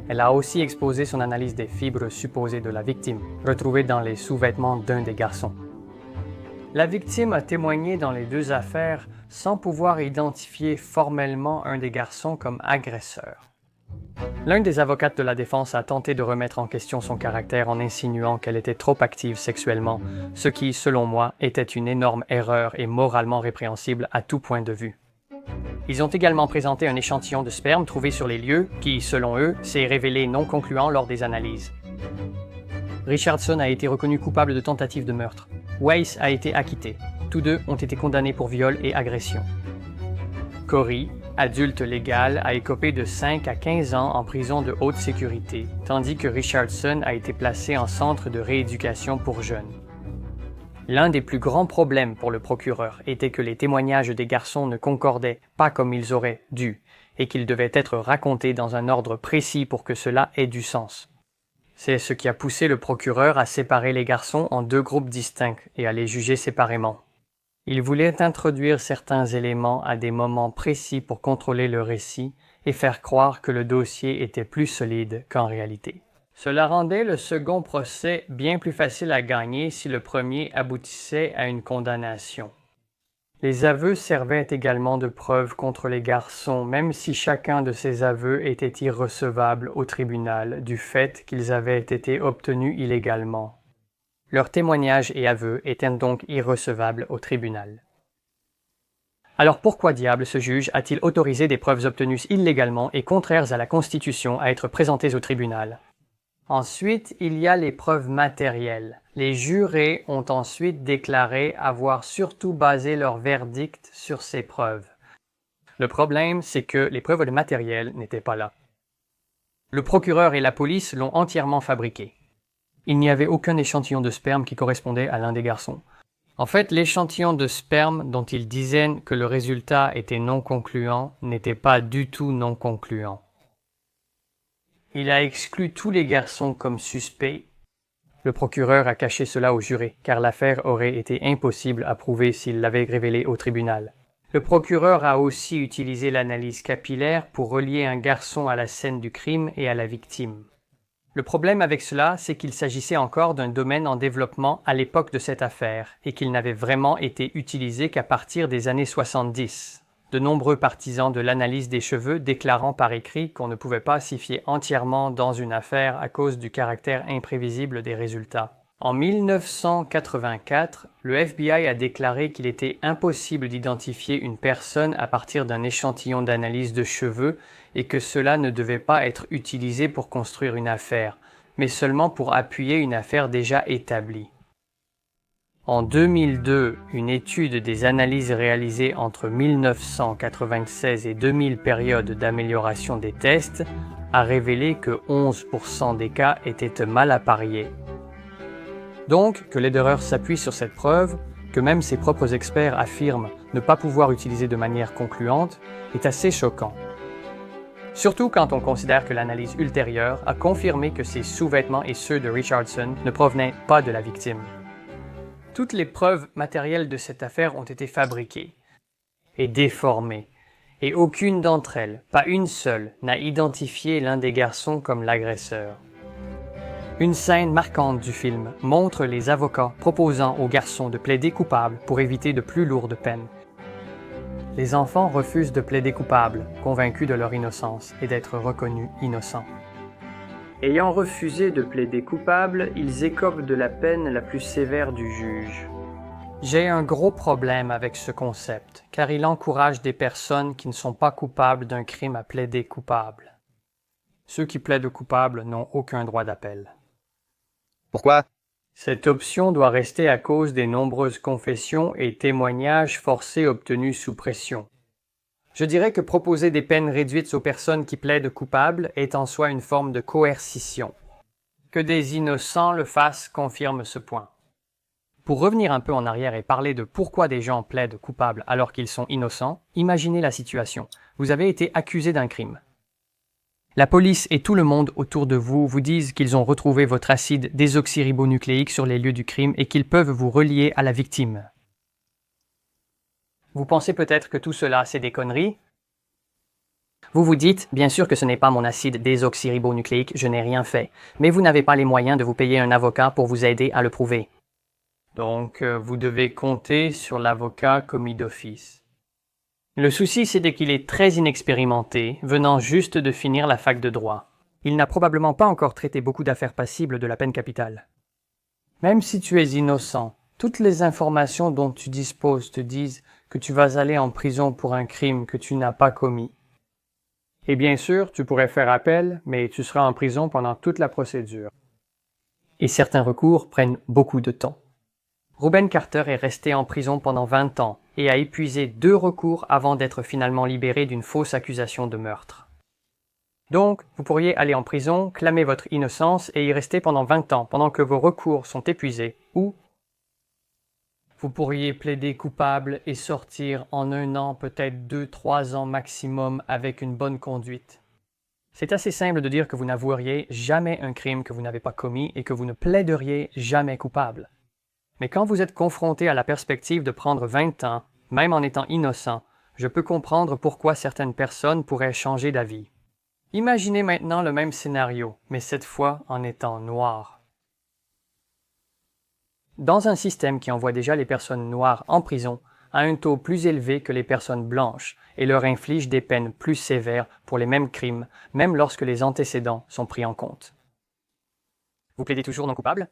Elle a aussi exposé son analyse des fibres supposées de la victime, retrouvées dans les sous-vêtements d'un des garçons. La victime a témoigné dans les 2 affaires sans pouvoir identifier formellement un des garçons comme agresseur. L'un des avocats de la défense a tenté de remettre en question son caractère en insinuant qu'elle était trop active sexuellement, ce qui, selon moi, était une énorme erreur et moralement répréhensible à tout point de vue. Ils ont également présenté un échantillon de sperme trouvé sur les lieux qui, selon eux, s'est révélé non concluant lors des analyses. Richardson a été reconnu coupable de tentative de meurtre. Weiss a été acquitté. Tous 2 ont été condamnés pour viol et agression. Corey, adulte légal, a écopé de 5 à 15 ans en prison de haute sécurité, tandis que Richardson a été placé en centre de rééducation pour jeunes. L'un des plus grands problèmes pour le procureur était que les témoignages des garçons ne concordaient pas comme ils auraient dû, et qu'ils devaient être racontés dans un ordre précis pour que cela ait du sens. C'est ce qui a poussé le procureur à séparer les garçons en 2 groupes distincts et à les juger séparément. Il voulait introduire certains éléments à des moments précis pour contrôler le récit et faire croire que le dossier était plus solide qu'en réalité. Cela rendait le second procès bien plus facile à gagner si le premier aboutissait à une condamnation. Les aveux servaient également de preuve contre les garçons, même si chacun de ces aveux était irrecevable au tribunal du fait qu'ils avaient été obtenus illégalement. Leurs témoignages et aveux étaient donc irrecevables au tribunal. Alors pourquoi diable ce juge a-t-il autorisé des preuves obtenues illégalement et contraires à la Constitution à être présentées au tribunal? Ensuite, il y a les preuves matérielles. Les jurés ont ensuite déclaré avoir surtout basé leur verdict sur ces preuves. Le problème, c'est que les preuves matérielles n'étaient pas là. Le procureur et la police l'ont entièrement fabriqué. Il n'y avait aucun échantillon de sperme qui correspondait à l'un des garçons. En fait, l'échantillon de sperme dont ils disaient que le résultat était non concluant n'était pas du tout non concluant. Il a exclu tous les garçons comme suspects. Le procureur a caché cela au juré, car l'affaire aurait été impossible à prouver s'il l'avait révélé au tribunal. Le procureur a aussi utilisé l'analyse capillaire pour relier un garçon à la scène du crime et à la victime. Le problème avec cela, c'est qu'il s'agissait encore d'un domaine en développement à l'époque de cette affaire et qu'il n'avait vraiment été utilisé qu'à partir des années 70. De nombreux partisans de l'analyse des cheveux déclarant par écrit qu'on ne pouvait pas s'y fier entièrement dans une affaire à cause du caractère imprévisible des résultats. En 1984, le FBI a déclaré qu'il était impossible d'identifier une personne à partir d'un échantillon d'analyse de cheveux et que cela ne devait pas être utilisé pour construire une affaire, mais seulement pour appuyer une affaire déjà établie. En 2002, une étude des analyses réalisées entre 1996 et 2000 périodes d'amélioration des tests a révélé que 11% des cas étaient mal appariés. Donc, que Lederer s'appuie sur cette preuve, que même ses propres experts affirment ne pas pouvoir utiliser de manière concluante, est assez choquant. Surtout quand on considère que l'analyse ultérieure a confirmé que ces sous-vêtements et ceux de Richardson ne provenaient pas de la victime. Toutes les preuves matérielles de cette affaire ont été fabriquées et déformées, et aucune d'entre elles, pas une seule, n'a identifié l'un des garçons comme l'agresseur. Une scène marquante du film montre les avocats proposant aux garçons de plaider coupable pour éviter de plus lourdes peines. Les enfants refusent de plaider coupable, convaincus de leur innocence et d'être reconnus innocents. Ayant refusé de plaider coupable, ils écopent de la peine la plus sévère du juge. J'ai un gros problème avec ce concept, car il encourage des personnes qui ne sont pas coupables d'un crime à plaider coupable. Ceux qui plaident coupable n'ont aucun droit d'appel. Pourquoi? Cette option doit rester à cause des nombreuses confessions et témoignages forcés obtenus sous pression. Je dirais que proposer des peines réduites aux personnes qui plaident coupables est en soi une forme de coercition. Que des innocents le fassent confirme ce point. Pour revenir un peu en arrière et parler de pourquoi des gens plaident coupables alors qu'ils sont innocents, imaginez la situation. Vous avez été accusé d'un crime. La police et tout le monde autour de vous vous disent qu'ils ont retrouvé votre acide désoxyribonucléique sur les lieux du crime et qu'ils peuvent vous relier à la victime. Vous pensez peut-être que tout cela, c'est des conneries? Vous vous dites, bien sûr que ce n'est pas mon acide désoxyribonucléique, je n'ai rien fait, mais vous n'avez pas les moyens de vous payer un avocat pour vous aider à le prouver. Donc, vous devez compter sur l'avocat commis d'office. Le souci, c'est qu'il est très inexpérimenté, venant juste de finir la fac de droit. Il n'a probablement pas encore traité beaucoup d'affaires passibles de la peine capitale. Même si tu es innocent, toutes les informations dont tu disposes te disent que tu vas aller en prison pour un crime que tu n'as pas commis. Et bien sûr, tu pourrais faire appel, mais tu seras en prison pendant toute la procédure. Et certains recours prennent beaucoup de temps. Rubin Carter est resté en prison pendant 20 ans et a épuisé 2 recours avant d'être finalement libéré d'une fausse accusation de meurtre. Donc, vous pourriez aller en prison, clamer votre innocence et y rester pendant 20 ans pendant que vos recours sont épuisés, ou vous pourriez plaider coupable et sortir en 1 an, peut-être 2-3 ans maximum avec une bonne conduite. C'est assez simple de dire que vous n'avoueriez jamais un crime que vous n'avez pas commis et que vous ne plaideriez jamais coupable. Mais quand vous êtes confronté à la perspective de prendre 20 ans, même en étant innocent, je peux comprendre pourquoi certaines personnes pourraient changer d'avis. Imaginez maintenant le même scénario, mais cette fois en étant noir. Dans un système qui envoie déjà les personnes noires en prison à un taux plus élevé que les personnes blanches et leur inflige des peines plus sévères pour les mêmes crimes, même lorsque les antécédents sont pris en compte. Vous plaidez toujours non coupable?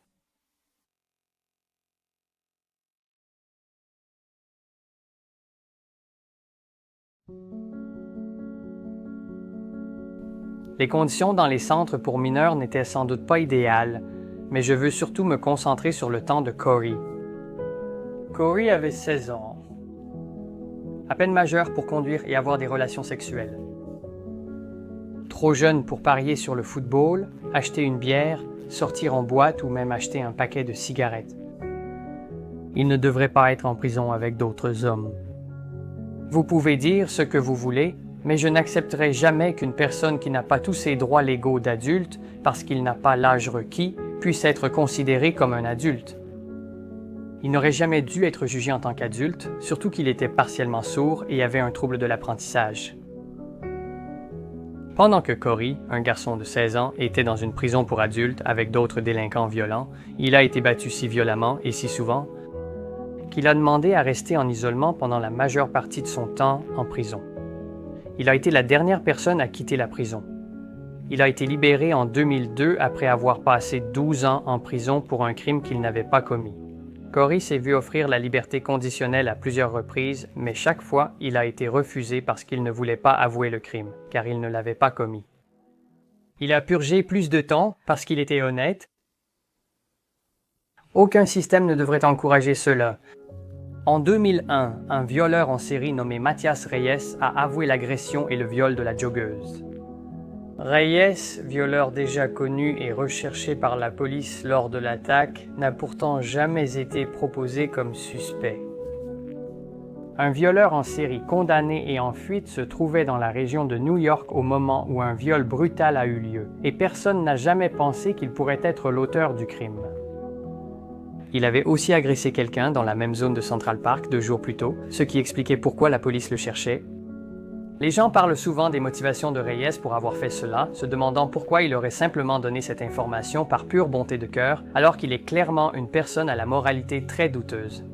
Les conditions dans les centres pour mineurs n'étaient sans doute pas idéales, mais je veux surtout me concentrer sur le temps de Corey. Corey avait 16 ans, à peine majeur pour conduire et avoir des relations sexuelles. Trop jeune pour parier sur le football, acheter une bière, sortir en boîte ou même acheter un paquet de cigarettes. Il ne devrait pas être en prison avec d'autres hommes. Vous pouvez dire ce que vous voulez, mais je n'accepterai jamais qu'une personne qui n'a pas tous ses droits légaux d'adulte, parce qu'il n'a pas l'âge requis, puisse être considéré comme un adulte. Il n'aurait jamais dû être jugé en tant qu'adulte, surtout qu'il était partiellement sourd et avait un trouble de l'apprentissage. Pendant que Corey, un garçon de 16 ans, était dans une prison pour adultes avec d'autres délinquants violents, il a été battu si violemment et si souvent qu'il a demandé à rester en isolement pendant la majeure partie de son temps en prison. Il a été la dernière personne à quitter la prison. Il a été libéré en 2002 après avoir passé 12 ans en prison pour un crime qu'il n'avait pas commis. Corey s'est vu offrir la liberté conditionnelle à plusieurs reprises, mais chaque fois, il a été refusé parce qu'il ne voulait pas avouer le crime, car il ne l'avait pas commis. Il a purgé plus de temps parce qu'il était honnête. Aucun système ne devrait encourager cela. En 2001, un violeur en série nommé Mathias Reyes a avoué l'agression et le viol de la joggeuse. Reyes, violeur déjà connu et recherché par la police lors de l'attaque, n'a pourtant jamais été proposé comme suspect. Un violeur en série condamné et en fuite se trouvait dans la région de New York au moment où un viol brutal a eu lieu, et personne n'a jamais pensé qu'il pourrait être l'auteur du crime. Il avait aussi agressé quelqu'un dans la même zone de Central Park 2 jours plus tôt, ce qui expliquait pourquoi la police le cherchait. Les gens parlent souvent des motivations de Reyes pour avoir fait cela, se demandant pourquoi il aurait simplement donné cette information par pure bonté de cœur, alors qu'il est clairement une personne à la moralité très douteuse.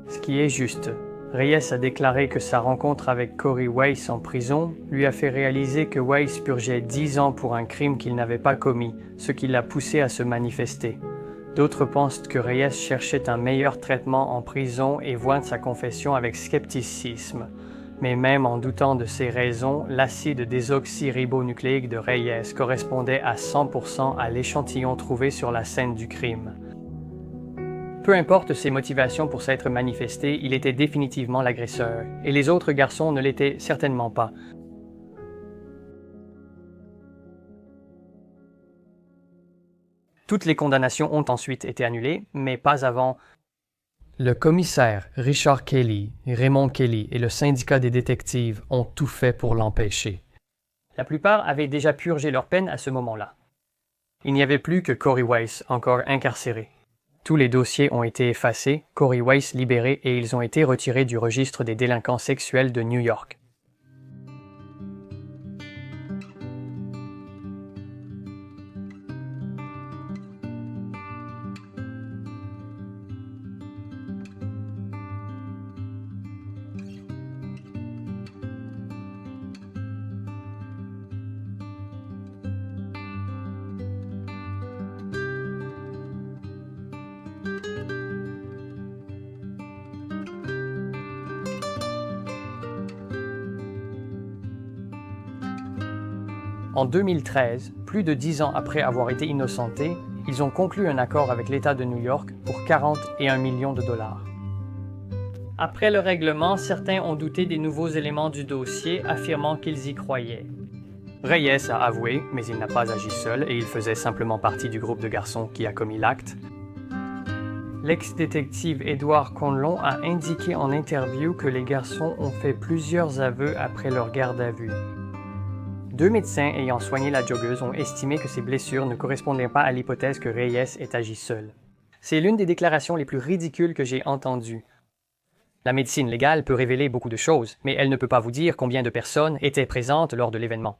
Ce qui est juste, Reyes a déclaré que sa rencontre avec Corey Weiss en prison lui a fait réaliser que Weiss purgeait 10 ans pour un crime qu'il n'avait pas commis, ce qui l'a poussé à se manifester. D'autres pensent que Reyes cherchait un meilleur traitement en prison et voit sa confession avec scepticisme. Mais même en doutant de ces raisons, l'acide désoxyribonucléique de Reyes correspondait à 100% à l'échantillon trouvé sur la scène du crime. Peu importe ses motivations pour s'être manifesté, il était définitivement l'agresseur, et les autres garçons ne l'étaient certainement pas. Toutes les condamnations ont ensuite été annulées, mais pas avant. Le commissaire Richard Kelly, Raymond Kelly et le syndicat des détectives ont tout fait pour l'empêcher. La plupart avaient déjà purgé leur peine à ce moment-là. Il n'y avait plus que Corey Weiss encore incarcéré. Tous les dossiers ont été effacés, Corey Weiss libéré et ils ont été retirés du registre des délinquants sexuels de New York. En 2013, plus de 10 ans après avoir été innocentés, ils ont conclu un accord avec l'État de New York pour 41 millions de dollars. Après le règlement, certains ont douté des nouveaux éléments du dossier, affirmant qu'ils y croyaient. Reyes a avoué, mais il n'a pas agi seul et il faisait simplement partie du groupe de garçons qui a commis l'acte. L'ex-détective Edward Conlon a indiqué en interview que les garçons ont fait plusieurs aveux après leur garde à vue. 2 médecins ayant soigné la joggeuse ont estimé que ses blessures ne correspondaient pas à l'hypothèse que Reyes ait agi seul. C'est l'une des déclarations les plus ridicules que j'ai entendues. La médecine légale peut révéler beaucoup de choses, mais elle ne peut pas vous dire combien de personnes étaient présentes lors de l'événement.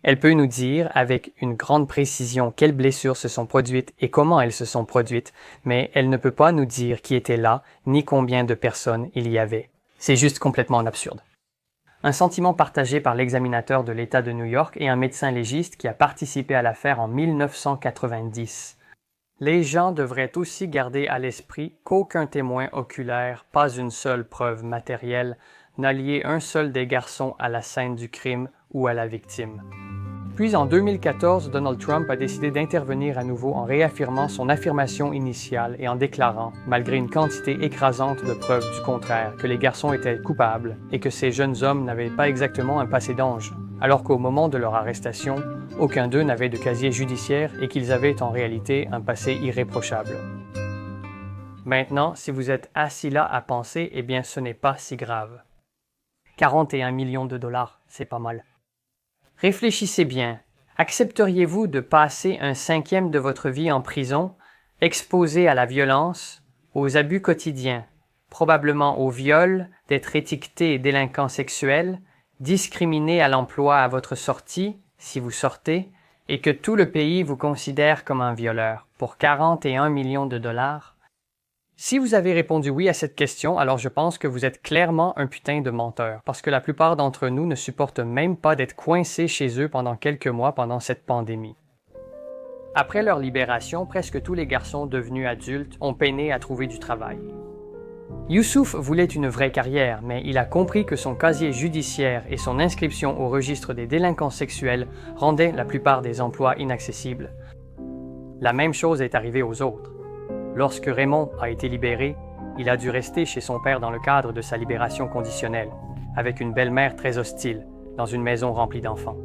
Elle peut nous dire avec une grande précision quelles blessures se sont produites et comment elles se sont produites, mais elle ne peut pas nous dire qui était là, ni combien de personnes il y avait. C'est juste complètement absurde. Un sentiment partagé par l'examinateur de l'État de New York et un médecin légiste qui a participé à l'affaire en 1990. Les gens devraient aussi garder à l'esprit qu'aucun témoin oculaire, pas une seule preuve matérielle, n'a lié un seul des garçons à la scène du crime ou à la victime. Puis en 2014, Donald Trump a décidé d'intervenir à nouveau en réaffirmant son affirmation initiale et en déclarant, malgré une quantité écrasante de preuves du contraire, que les garçons étaient coupables et que ces jeunes hommes n'avaient pas exactement un passé d'ange, alors qu'au moment de leur arrestation, aucun d'eux n'avait de casier judiciaire et qu'ils avaient en réalité un passé irréprochable. Maintenant, si vous êtes assis là à penser, eh bien ce n'est pas si grave. 41 millions de dollars, c'est pas mal. Réfléchissez bien. Accepteriez-vous de passer un 5e de votre vie en prison, exposé à la violence, aux abus quotidiens, probablement au viol, d'être étiqueté délinquant sexuel, discriminé à l'emploi à votre sortie, si vous sortez, et que tout le pays vous considère comme un violeur, pour 41 millions de dollars? Si vous avez répondu oui à cette question, alors je pense que vous êtes clairement un putain de menteur, parce que la plupart d'entre nous ne supportent même pas d'être coincés chez eux pendant quelques mois pendant cette pandémie. Après leur libération, presque tous les garçons devenus adultes ont peiné à trouver du travail. Youssouf voulait une vraie carrière, mais il a compris que son casier judiciaire et son inscription au registre des délinquants sexuels rendaient la plupart des emplois inaccessibles. La même chose est arrivée aux autres. Lorsque Raymond a été libéré, il a dû rester chez son père dans le cadre de sa libération conditionnelle, avec une belle-mère très hostile, dans une maison remplie d'enfants.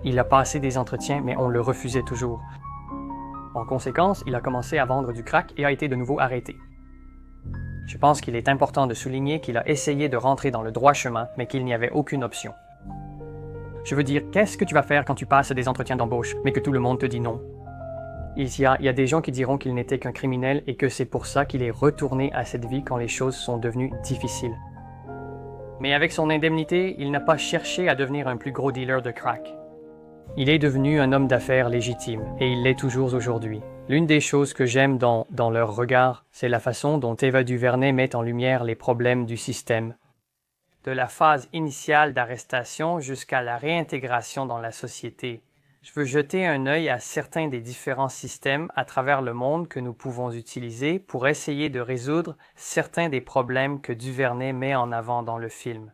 Il a passé des entretiens, mais on le refusait toujours. En conséquence, il a commencé à vendre du crack et a été de nouveau arrêté. Je pense qu'il est important de souligner qu'il a essayé de rentrer dans le droit chemin, mais qu'il n'y avait aucune option. Je veux dire, qu'est-ce que tu vas faire quand tu passes des entretiens d'embauche, mais que tout le monde te dit non? Il y a des gens qui diront qu'il n'était qu'un criminel et que c'est pour ça qu'il est retourné à cette vie quand les choses sont devenues difficiles. Mais avec son indemnité, il n'a pas cherché à devenir un plus gros dealer de crack. Il est devenu un homme d'affaires légitime, et il l'est toujours aujourd'hui. L'une des choses que j'aime dans leur regard, c'est la façon dont Ava DuVernay met en lumière les problèmes du système. De la phase initiale d'arrestation jusqu'à la réintégration dans la société. Je veux jeter un œil à certains des différents systèmes à travers le monde que nous pouvons utiliser pour essayer de résoudre certains des problèmes que DuVernay met en avant dans le film.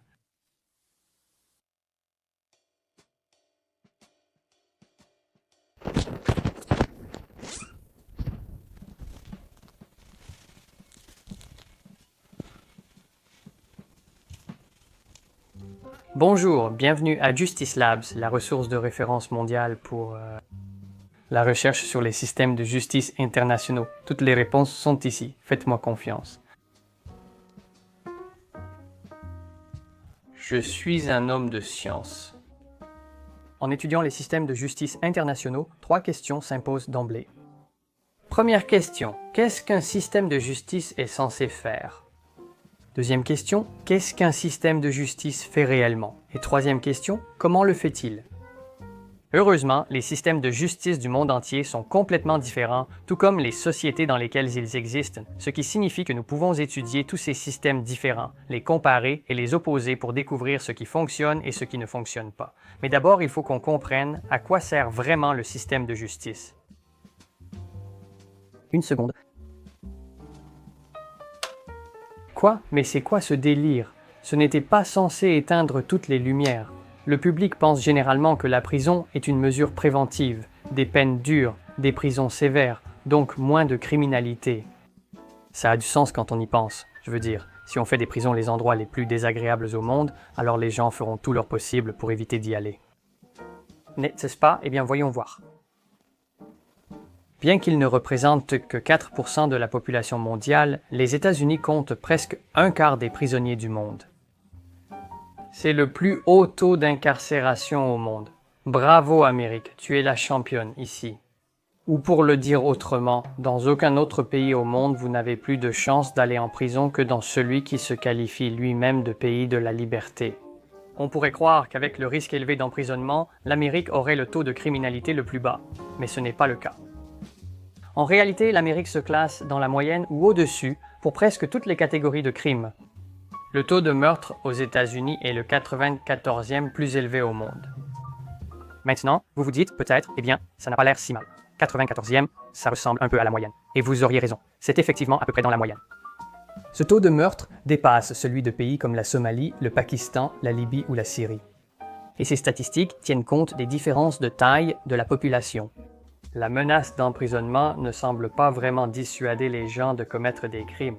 Bonjour, bienvenue à Justice Labs, la ressource de référence mondiale pour la recherche sur les systèmes de justice internationaux. Toutes les réponses sont ici, faites-moi confiance. Je suis un homme de science. En étudiant les systèmes de justice internationaux, 3 questions s'imposent d'emblée. Première question, qu'est-ce qu'un système de justice est censé faire? Deuxième question, qu'est-ce qu'un système de justice fait réellement? Et troisième question, comment le fait-il? Heureusement, les systèmes de justice du monde entier sont complètement différents, tout comme les sociétés dans lesquelles ils existent, ce qui signifie que nous pouvons étudier tous ces systèmes différents, les comparer et les opposer pour découvrir ce qui fonctionne et ce qui ne fonctionne pas. Mais d'abord, il faut qu'on comprenne à quoi sert vraiment le système de justice. Une seconde. Quoi? Mais c'est quoi ce délire? Ce n'était pas censé éteindre toutes les lumières. Le public pense généralement que la prison est une mesure préventive, des peines dures, des prisons sévères, donc moins de criminalité. Ça a du sens quand on y pense. Je veux dire, si on fait des prisons les endroits les plus désagréables au monde, alors les gens feront tout leur possible pour éviter d'y aller. N'est-ce pas? Eh bien, voyons voir. Bien qu'ils ne représentent que 4% de la population mondiale, les États-Unis comptent presque un quart des prisonniers du monde. C'est le plus haut taux d'incarcération au monde. Bravo Amérique, tu es la championne ici. Ou pour le dire autrement, dans aucun autre pays au monde vous n'avez plus de chance d'aller en prison que dans celui qui se qualifie lui-même de pays de la liberté. On pourrait croire qu'avec le risque élevé d'emprisonnement, l'Amérique aurait le taux de criminalité le plus bas, mais ce n'est pas le cas. En réalité, l'Amérique se classe dans la moyenne ou au-dessus pour presque toutes les catégories de crimes. Le taux de meurtre aux États-Unis est le 94e plus élevé au monde. Maintenant, vous vous dites peut-être, eh bien, ça n'a pas l'air si mal. 94e, ça ressemble un peu à la moyenne. Et vous auriez raison, c'est effectivement à peu près dans la moyenne. Ce taux de meurtre dépasse celui de pays comme la Somalie, le Pakistan, la Libye ou la Syrie. Et ces statistiques tiennent compte des différences de taille de la population. La menace d'emprisonnement ne semble pas vraiment dissuader les gens de commettre des crimes.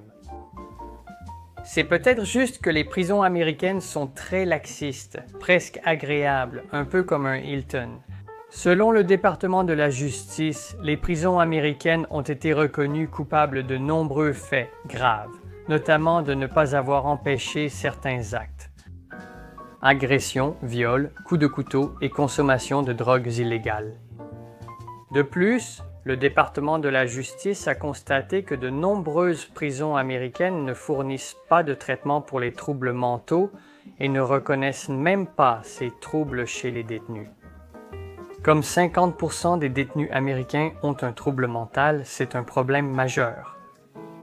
C'est peut-être juste que les prisons américaines sont très laxistes, presque agréables, un peu comme un Hilton. Selon le département de la justice, les prisons américaines ont été reconnues coupables de nombreux faits graves, notamment de ne pas avoir empêché certains actes. Agression, viol, coups de couteau et consommation de drogues illégales. De plus, le département de la justice a constaté que de nombreuses prisons américaines ne fournissent pas de traitement pour les troubles mentaux et ne reconnaissent même pas ces troubles chez les détenus. Comme 50% des détenus américains ont un trouble mental, c'est un problème majeur.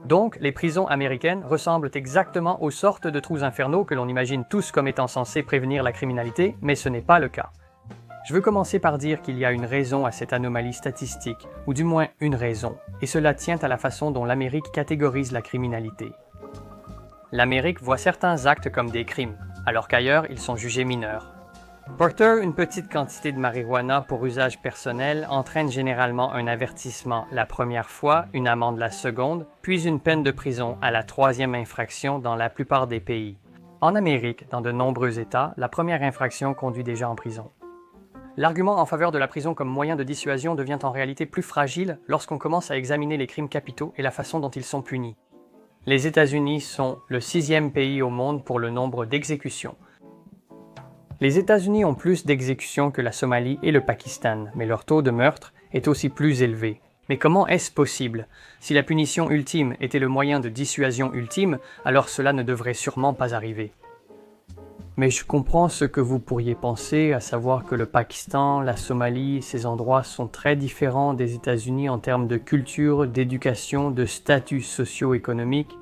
Donc, les prisons américaines ressemblent exactement aux sortes de trous infernaux que l'on imagine tous comme étant censés prévenir la criminalité, mais ce n'est pas le cas. Je veux commencer par dire qu'il y a une raison à cette anomalie statistique, ou du moins une raison, et cela tient à la façon dont l'Amérique catégorise la criminalité. L'Amérique voit certains actes comme des crimes, alors qu'ailleurs ils sont jugés mineurs. Porter, une petite quantité de marijuana pour usage personnel entraîne généralement un avertissement la première fois, une amende la seconde, puis une peine de prison à la 3e infraction dans la plupart des pays. En Amérique, dans de nombreux États, la première infraction conduit déjà en prison. L'argument en faveur de la prison comme moyen de dissuasion devient en réalité plus fragile lorsqu'on commence à examiner les crimes capitaux et la façon dont ils sont punis. Les États-Unis sont le 6e pays au monde pour le nombre d'exécutions. Les États-Unis ont plus d'exécutions que la Somalie et le Pakistan, mais leur taux de meurtre est aussi plus élevé. Mais comment est-ce possible? Si la punition ultime était le moyen de dissuasion ultime, alors cela ne devrait sûrement pas arriver. Mais je comprends ce que vous pourriez penser, à savoir que le Pakistan, la Somalie, ces endroits sont très différents des États-Unis en termes de culture, d'éducation, de statut socio-économique.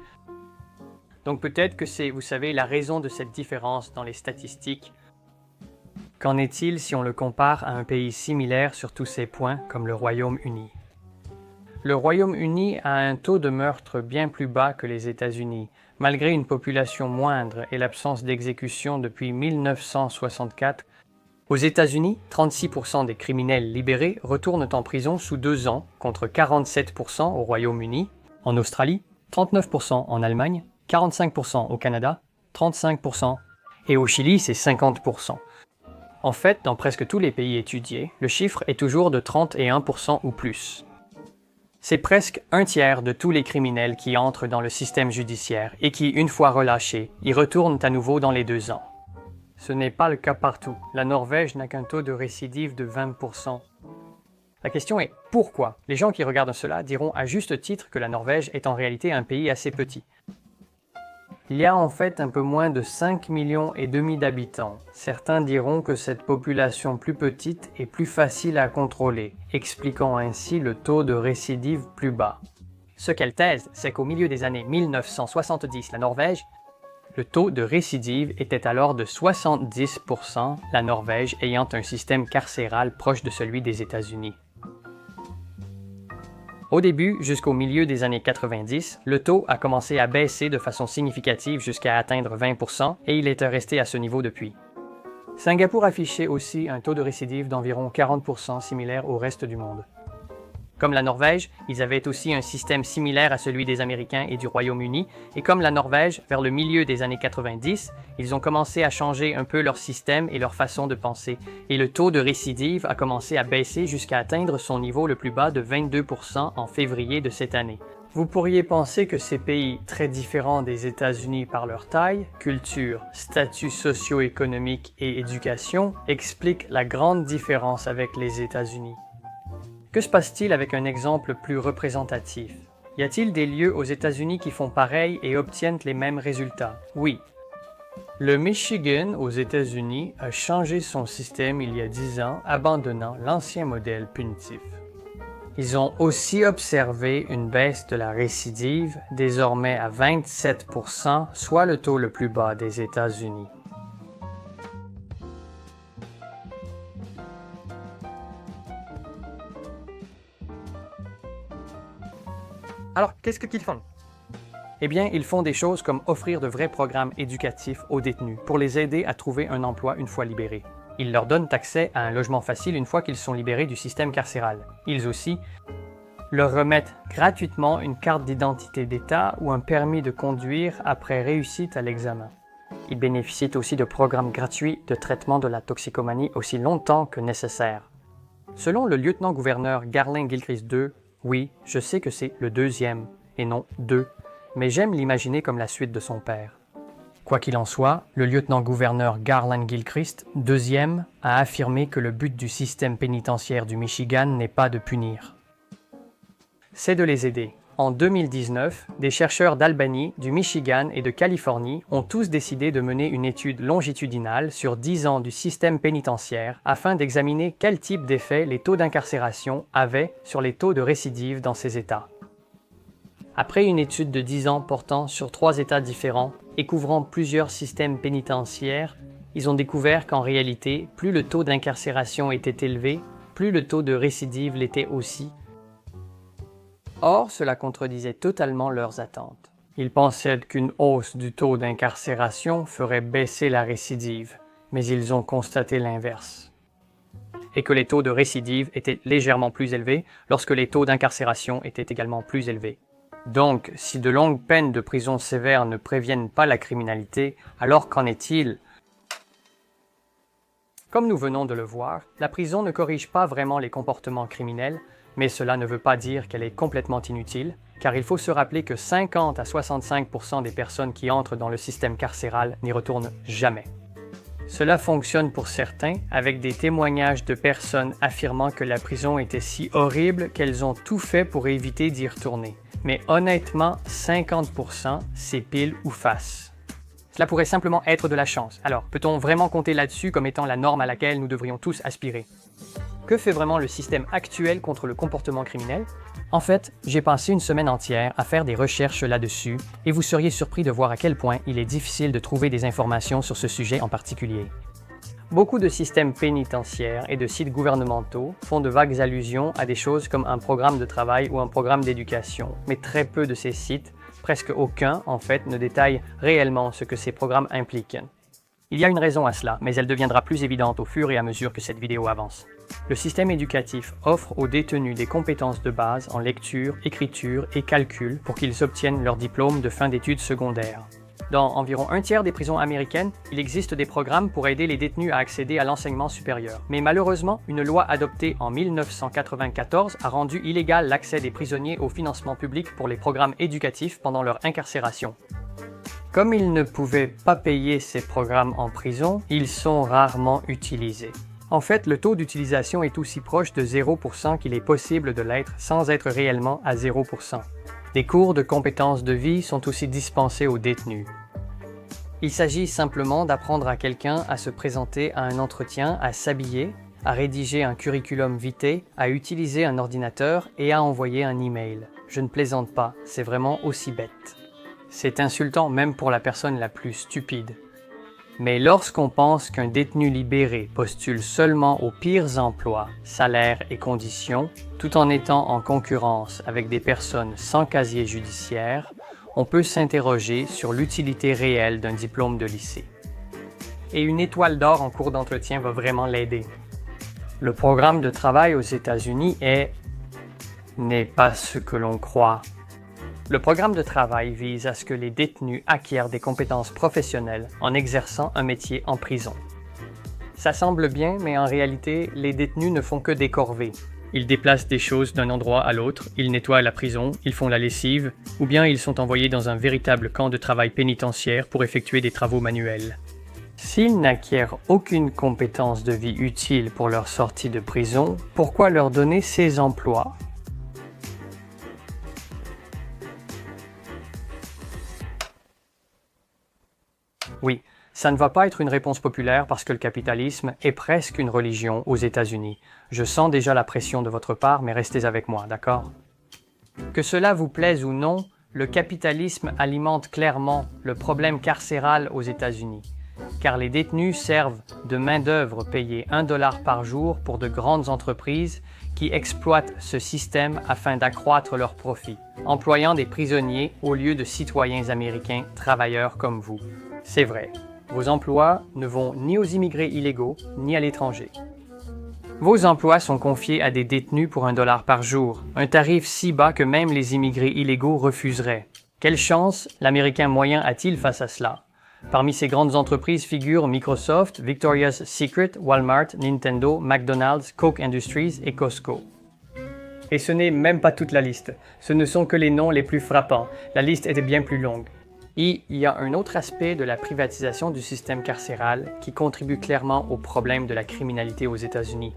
Donc peut-être que c'est, vous savez, la raison de cette différence dans les statistiques. Qu'en est-il si on le compare à un pays similaire sur tous ces points, comme le Royaume-Uni? Le Royaume-Uni a un taux de meurtre bien plus bas que les États-Unis, malgré une population moindre et l'absence d'exécution depuis 1964. Aux États-Unis, 36% des criminels libérés retournent en prison sous 2 ans, contre 47% au Royaume-Uni. En Australie, 39% en Allemagne, 45% au Canada, 35%. Et au Chili, c'est 50%. En fait, dans presque tous les pays étudiés, le chiffre est toujours de 31% ou plus. C'est presque un tiers de tous les criminels qui entrent dans le système judiciaire et qui, une fois relâchés, y retournent à nouveau dans les 2 ans. Ce n'est pas le cas partout. La Norvège n'a qu'un taux de récidive de 20%. La question est pourquoi? Les gens qui regardent cela diront à juste titre que la Norvège est en réalité un pays assez petit. Il y a en fait un peu moins de 5,5 millions d'habitants. Certains diront que cette population plus petite est plus facile à contrôler, expliquant ainsi le taux de récidive plus bas. Ce qu'elle thèse, c'est qu'au milieu des années 1970, la Norvège, le taux de récidive était alors de 70%, la Norvège ayant un système carcéral proche de celui des États-Unis. Au début, jusqu'au milieu des années 90, le taux a commencé à baisser de façon significative jusqu'à atteindre 20% et il est resté à ce niveau depuis. Singapour affichait aussi un taux de récidive d'environ 40% similaire au reste du monde. Comme la Norvège, ils avaient aussi un système similaire à celui des Américains et du Royaume-Uni, et comme la Norvège, vers le milieu des années 90, ils ont commencé à changer un peu leur système et leur façon de penser, et le taux de récidive a commencé à baisser jusqu'à atteindre son niveau le plus bas de 22% en février de cette année. Vous pourriez penser que ces pays, très différents des États-Unis par leur taille, culture, statut socio-économique et éducation, expliquent la grande différence avec les États-Unis. Que se passe-t-il avec un exemple plus représentatif? Y a-t-il des lieux aux États-Unis qui font pareil et obtiennent les mêmes résultats? Oui. Le Michigan, aux États-Unis, a changé son système il y a 10 ans, abandonnant l'ancien modèle punitif. Ils ont aussi observé une baisse de la récidive, désormais à 27%, soit le taux le plus bas des États-Unis. Alors, qu'est-ce qu'ils font? Eh bien, ils font des choses comme offrir de vrais programmes éducatifs aux détenus pour les aider à trouver un emploi une fois libérés. Ils leur donnent accès à un logement facile une fois qu'ils sont libérés du système carcéral. Ils aussi leur remettent gratuitement une carte d'identité d'État ou un permis de conduire après réussite à l'examen. Ils bénéficient aussi de programmes gratuits de traitement de la toxicomanie aussi longtemps que nécessaire. Selon le lieutenant-gouverneur Garland Gilchrist II, oui, je sais que c'est le 2e, et non 2, mais j'aime l'imaginer comme la suite de son père. Quoi qu'il en soit, le lieutenant-gouverneur Garland Gilchrist, 2e, a affirmé que le but du système pénitentiaire du Michigan n'est pas de punir. C'est de les aider. En 2019, des chercheurs d'Albany, du Michigan et de Californie ont tous décidé de mener une étude longitudinale sur 10 ans du système pénitentiaire afin d'examiner quel type d'effet les taux d'incarcération avaient sur les taux de récidive dans ces États. Après une étude de 10 ans portant sur 3 États différents et couvrant plusieurs systèmes pénitentiaires, ils ont découvert qu'en réalité, plus le taux d'incarcération était élevé, plus le taux de récidive l'était aussi. Or, cela contredisait totalement leurs attentes. Ils pensaient qu'une hausse du taux d'incarcération ferait baisser la récidive, mais ils ont constaté l'inverse. Et que les taux de récidive étaient légèrement plus élevés lorsque les taux d'incarcération étaient également plus élevés. Donc, si de longues peines de prison sévères ne préviennent pas la criminalité, alors qu'en est-il? Comme nous venons de le voir, la prison ne corrige pas vraiment les comportements criminels, mais cela ne veut pas dire qu'elle est complètement inutile, car il faut se rappeler que 50 à 65% des personnes qui entrent dans le système carcéral n'y retournent jamais. Cela fonctionne pour certains, avec des témoignages de personnes affirmant que la prison était si horrible qu'elles ont tout fait pour éviter d'y retourner. Mais honnêtement, 50%, c'est pile ou face. Cela pourrait simplement être de la chance. Alors, peut-on vraiment compter là-dessus comme étant la norme à laquelle nous devrions tous aspirer? Que fait vraiment le système actuel contre le comportement criminel? En fait, j'ai passé une semaine entière à faire des recherches là-dessus et vous seriez surpris de voir à quel point il est difficile de trouver des informations sur ce sujet en particulier. Beaucoup de systèmes pénitentiaires et de sites gouvernementaux font de vagues allusions à des choses comme un programme de travail ou un programme d'éducation, mais très peu de ces sites, presque aucun en fait, ne détaillent réellement ce que ces programmes impliquent. Il y a une raison à cela, mais elle deviendra plus évidente au fur et à mesure que cette vidéo avance. Le système éducatif offre aux détenus des compétences de base en lecture, écriture et calcul pour qu'ils obtiennent leur diplôme de fin d'études secondaires. Dans environ un tiers des prisons américaines, il existe des programmes pour aider les détenus à accéder à l'enseignement supérieur. Mais malheureusement, une loi adoptée en 1994 a rendu illégal l'accès des prisonniers au financement public pour les programmes éducatifs pendant leur incarcération. Comme ils ne pouvaient pas payer ces programmes en prison, ils sont rarement utilisés. En fait, le taux d'utilisation est aussi proche de 0% qu'il est possible de l'être sans être réellement à 0%. Des cours de compétences de vie sont aussi dispensés aux détenus. Il s'agit simplement d'apprendre à quelqu'un à se présenter à un entretien, à s'habiller, à rédiger un curriculum vitae, à utiliser un ordinateur et à envoyer un email. Je ne plaisante pas, c'est vraiment aussi bête. C'est insultant même pour la personne la plus stupide. Mais lorsqu'on pense qu'un détenu libéré postule seulement aux pires emplois, salaires et conditions, tout en étant en concurrence avec des personnes sans casier judiciaire, on peut s'interroger sur l'utilité réelle d'un diplôme de lycée. Et une étoile d'or en cours d'entretien va vraiment l'aider. Le programme de travail aux États-Unis n'est pas ce que l'on croit. Le programme de travail vise à ce que les détenus acquièrent des compétences professionnelles en exerçant un métier en prison. Ça semble bien, mais en réalité, les détenus ne font que des corvées. Ils déplacent des choses d'un endroit à l'autre, ils nettoient la prison, ils font la lessive, ou bien ils sont envoyés dans un véritable camp de travail pénitentiaire pour effectuer des travaux manuels. S'ils n'acquièrent aucune compétence de vie utile pour leur sortie de prison, pourquoi leur donner ces emplois? Oui, ça ne va pas être une réponse populaire parce que le capitalisme est presque une religion aux États-Unis. Je sens déjà la pression de votre part, mais restez avec moi, d'accord? Que cela vous plaise ou non, le capitalisme alimente clairement le problème carcéral aux États-Unis, car les détenus servent de main-d'œuvre payée $1 par jour pour de grandes entreprises qui exploitent ce système afin d'accroître leurs profits, employant des prisonniers au lieu de citoyens américains travailleurs comme vous. C'est vrai, vos emplois ne vont ni aux immigrés illégaux, ni à l'étranger. Vos emplois sont confiés à des détenus pour $1 par jour, un tarif si bas que même les immigrés illégaux refuseraient. Quelle chance l'Américain moyen a-t-il face à cela? Parmi ces grandes entreprises figurent Microsoft, Victoria's Secret, Walmart, Nintendo, McDonald's, Coke Industries et Costco. Et ce n'est même pas toute la liste. Ce ne sont que les noms les plus frappants. La liste était bien plus longue. Et il y a un autre aspect de la privatisation du système carcéral qui contribue clairement au problème de la criminalité aux États-Unis.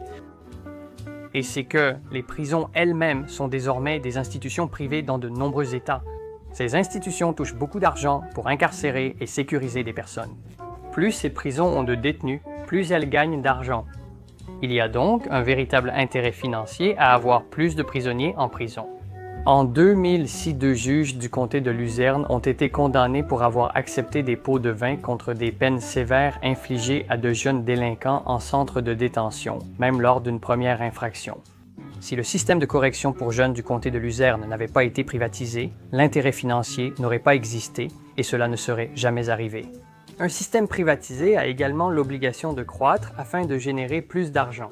Et c'est que les prisons elles-mêmes sont désormais des institutions privées dans de nombreux États. Ces institutions touchent beaucoup d'argent pour incarcérer et sécuriser des personnes. Plus ces prisons ont de détenus, plus elles gagnent d'argent. Il y a donc un véritable intérêt financier à avoir plus de prisonniers en prison. En 2006, 2 juges du comté de Luzerne ont été condamnés pour avoir accepté des pots de vin contre des peines sévères infligées à de jeunes délinquants en centre de détention, même lors d'une première infraction. Si le système de correction pour jeunes du comté de Luzerne n'avait pas été privatisé, l'intérêt financier n'aurait pas existé et cela ne serait jamais arrivé. Un système privatisé a également l'obligation de croître afin de générer plus d'argent.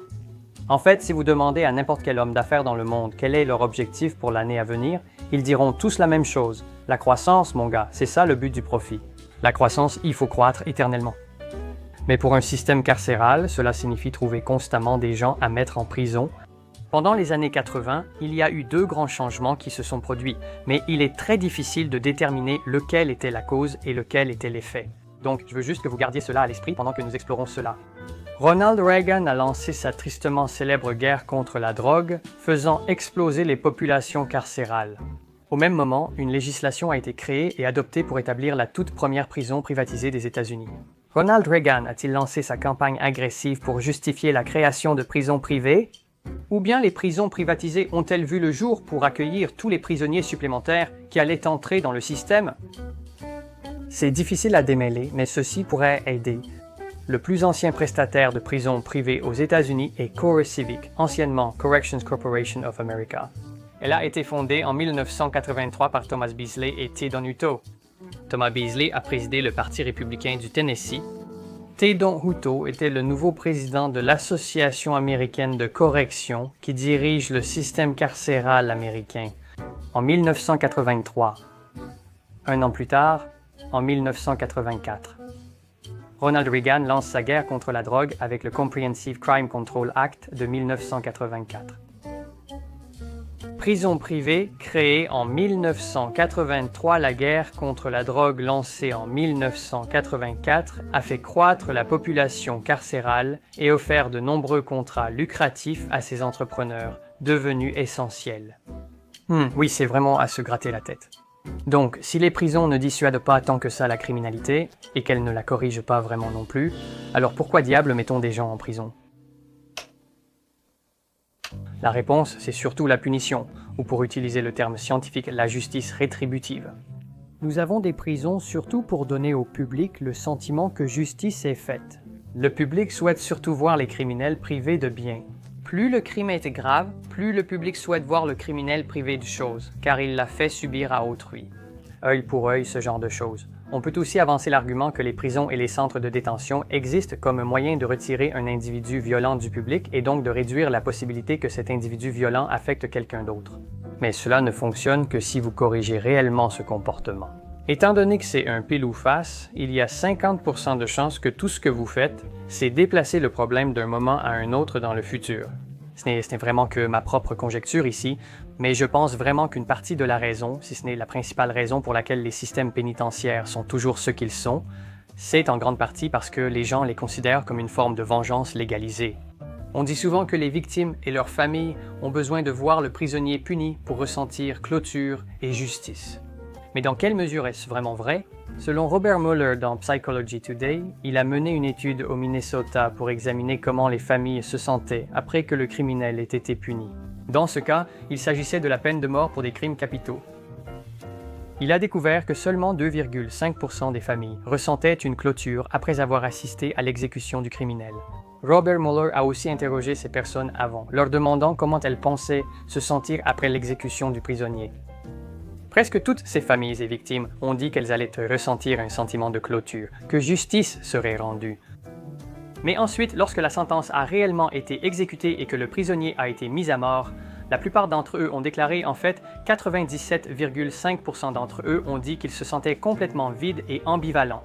En fait, si vous demandez à n'importe quel homme d'affaires dans le monde quel est leur objectif pour l'année à venir, ils diront tous la même chose. La croissance, mon gars, c'est ça le but du profit. La croissance, il faut croître éternellement. Mais pour un système carcéral, cela signifie trouver constamment des gens à mettre en prison. Pendant les années 80, il y a eu 2 grands changements qui se sont produits, mais il est très difficile de déterminer lequel était la cause et lequel était l'effet. Donc, je veux juste que vous gardiez cela à l'esprit pendant que nous explorons cela. Ronald Reagan a lancé sa tristement célèbre guerre contre la drogue, faisant exploser les populations carcérales. Au même moment, une législation a été créée et adoptée pour établir la toute première prison privatisée des États-Unis. Ronald Reagan a-t-il lancé sa campagne agressive pour justifier la création de prisons privées? Ou bien les prisons privatisées ont-elles vu le jour pour accueillir tous les prisonniers supplémentaires qui allaient entrer dans le système? C'est difficile à démêler, mais ceci pourrait aider. Le plus ancien prestataire de prisons privées aux États-Unis est CoreCivic, anciennement Corrections Corporation of America. Elle a été fondée en 1983 par Thomas Beasley et Theodon Hutto. Thomas Beasley a présidé le Parti républicain du Tennessee. Theodon Hutto était le nouveau président de l'Association américaine de correction qui dirige le système carcéral américain en 1983. Un an plus tard, en 1984. Ronald Reagan lance sa guerre contre la drogue avec le Comprehensive Crime Control Act de 1984. Prison privée créée en 1983, la guerre contre la drogue lancée en 1984 a fait croître la population carcérale et offert de nombreux contrats lucratifs à ces entrepreneurs, devenus essentiels. Oui, c'est vraiment à se gratter la tête. Donc, si les prisons ne dissuadent pas tant que ça la criminalité, et qu'elles ne la corrigent pas vraiment non plus, alors pourquoi diable mettons des gens en prison? La réponse, c'est surtout la punition, ou pour utiliser le terme scientifique, la justice rétributive. Nous avons des prisons surtout pour donner au public le sentiment que justice est faite. Le public souhaite surtout voir les criminels privés de biens. Plus le crime est grave, plus le public souhaite voir le criminel privé de choses, car il l'a fait subir à autrui. Œil pour œil, ce genre de choses. On peut aussi avancer l'argument que les prisons et les centres de détention existent comme un moyen de retirer un individu violent du public et donc de réduire la possibilité que cet individu violent affecte quelqu'un d'autre. Mais cela ne fonctionne que si vous corrigez réellement ce comportement. Étant donné que c'est un pile ou face, il y a 50% de chances que tout ce que vous faites, c'est déplacer le problème d'un moment à un autre dans le futur. Ce n'est vraiment que ma propre conjecture ici, mais je pense vraiment qu'une partie de la raison, si ce n'est la principale raison pour laquelle les systèmes pénitentiaires sont toujours ce qu'ils sont, c'est en grande partie parce que les gens les considèrent comme une forme de vengeance légalisée. On dit souvent que les victimes et leurs familles ont besoin de voir le prisonnier puni pour ressentir clôture et justice. Mais dans quelle mesure est-ce vraiment vrai? Selon Robert Mueller dans Psychology Today, il a mené une étude au Minnesota pour examiner comment les familles se sentaient après que le criminel ait été puni. Dans ce cas, il s'agissait de la peine de mort pour des crimes capitaux. Il a découvert que seulement 2,5% des familles ressentaient une clôture après avoir assisté à l'exécution du criminel. Robert Mueller a aussi interrogé ces personnes avant, leur demandant comment elles pensaient se sentir après l'exécution du prisonnier. Presque toutes ces familles et victimes ont dit qu'elles allaient ressentir un sentiment de clôture, que justice serait rendue. Mais ensuite, lorsque la sentence a réellement été exécutée et que le prisonnier a été mis à mort, la plupart d'entre eux ont déclaré, en fait, 97,5% d'entre eux ont dit qu'ils se sentaient complètement vides et ambivalents.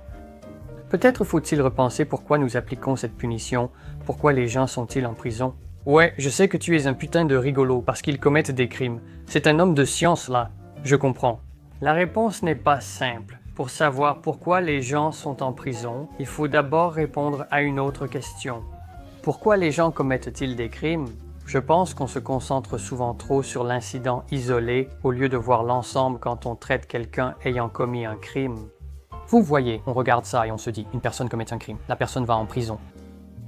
Peut-être faut-il repenser pourquoi nous appliquons cette punition, pourquoi les gens sont-ils en prison. Ouais, je sais que tu es un putain de rigolo parce qu'ils commettent des crimes. C'est un homme de science là. Je comprends. La réponse n'est pas simple. Pour savoir pourquoi les gens sont en prison, il faut d'abord répondre à une autre question. Pourquoi les gens commettent-ils des crimes? Je pense qu'on se concentre souvent trop sur l'incident isolé au lieu de voir l'ensemble quand on traite quelqu'un ayant commis un crime. Vous voyez, on regarde ça et on se dit, une personne commet un crime, la personne va en prison.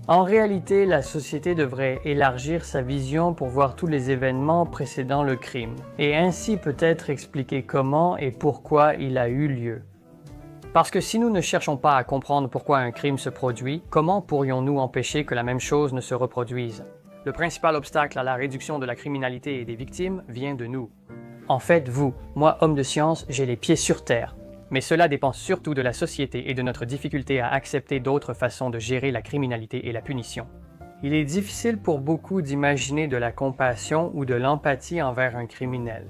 En réalité, la société devrait élargir sa vision pour voir tous les événements précédant le crime, et ainsi peut-être expliquer comment et pourquoi il a eu lieu. Parce que si nous ne cherchons pas à comprendre pourquoi un crime se produit, comment pourrions-nous empêcher que la même chose ne se reproduise? Le principal obstacle à la réduction de la criminalité et des victimes vient de nous. En fait, vous, moi, homme de science, j'ai les pieds sur terre. Mais cela dépend surtout de la société et de notre difficulté à accepter d'autres façons de gérer la criminalité et la punition. Il est difficile pour beaucoup d'imaginer de la compassion ou de l'empathie envers un criminel.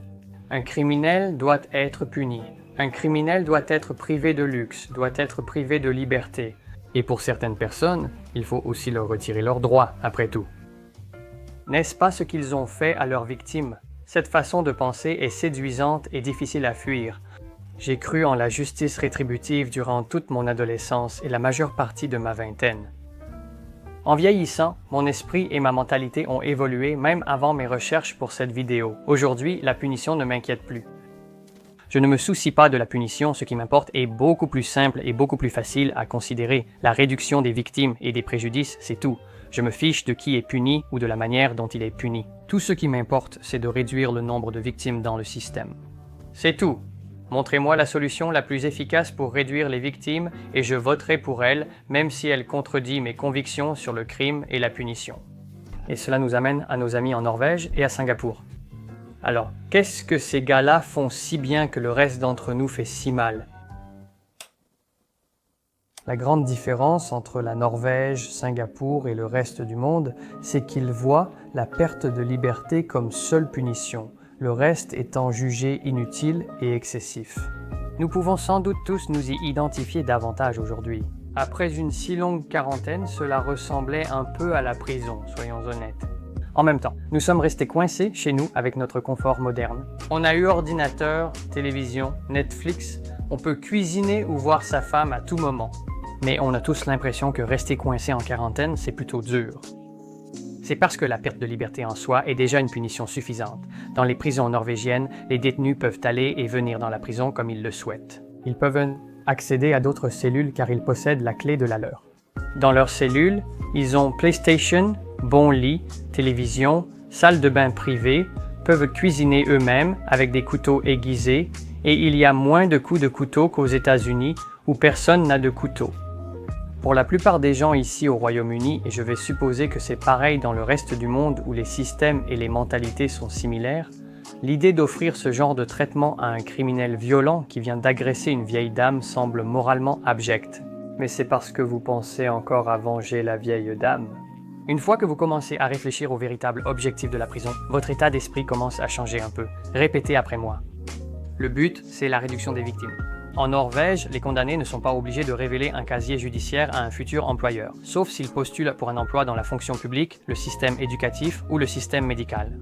Un criminel doit être puni. Un criminel doit être privé de luxe, doit être privé de liberté. Et pour certaines personnes, il faut aussi leur retirer leurs droits, après tout. N'est-ce pas ce qu'ils ont fait à leurs victimes? Cette façon de penser est séduisante et difficile à fuir. J'ai cru en la justice rétributive durant toute mon adolescence et la majeure partie de ma vingtaine. En vieillissant, mon esprit et ma mentalité ont évolué même avant mes recherches pour cette vidéo. Aujourd'hui, la punition ne m'inquiète plus. Je ne me soucie pas de la punition, ce qui m'importe est beaucoup plus simple et beaucoup plus facile à considérer. La réduction des victimes et des préjudices, c'est tout. Je me fiche de qui est puni ou de la manière dont il est puni. Tout ce qui m'importe, c'est de réduire le nombre de victimes dans le système. C'est tout. Montrez-moi la solution la plus efficace pour réduire les victimes et je voterai pour elle, même si elle contredit mes convictions sur le crime et la punition. Et cela nous amène à nos amis en Norvège et à Singapour. Alors, qu'est-ce que ces gars-là font si bien que le reste d'entre nous fait si mal? La grande différence entre la Norvège, Singapour et le reste du monde, c'est qu'ils voient la perte de liberté comme seule punition, le reste étant jugé inutile et excessif. Nous pouvons sans doute tous nous y identifier davantage aujourd'hui. Après une si longue quarantaine, cela ressemblait un peu à la prison, soyons honnêtes. En même temps, nous sommes restés coincés chez nous avec notre confort moderne. On a eu ordinateur, télévision, Netflix, on peut cuisiner ou voir sa femme à tout moment. Mais on a tous l'impression que rester coincé en quarantaine, c'est plutôt dur. C'est parce que la perte de liberté en soi est déjà une punition suffisante. Dans les prisons norvégiennes, les détenus peuvent aller et venir dans la prison comme ils le souhaitent. Ils peuvent accéder à d'autres cellules car ils possèdent la clé de la leur. Dans leurs cellules, ils ont PlayStation, bon lit, télévision, salle de bain privée, peuvent cuisiner eux-mêmes avec des couteaux aiguisés et il y a moins de coups de couteau qu'aux États-Unis où personne n'a de couteau. Pour la plupart des gens ici au Royaume-Uni, et je vais supposer que c'est pareil dans le reste du monde où les systèmes et les mentalités sont similaires, l'idée d'offrir ce genre de traitement à un criminel violent qui vient d'agresser une vieille dame semble moralement abjecte. Mais c'est parce que vous pensez encore à venger la vieille dame. Une fois que vous commencez à réfléchir au véritable objectif de la prison, votre état d'esprit commence à changer un peu. Répétez après moi. Le but, c'est la réduction des victimes. En Norvège, les condamnés ne sont pas obligés de révéler un casier judiciaire à un futur employeur, sauf s'ils postulent pour un emploi dans la fonction publique, le système éducatif ou le système médical.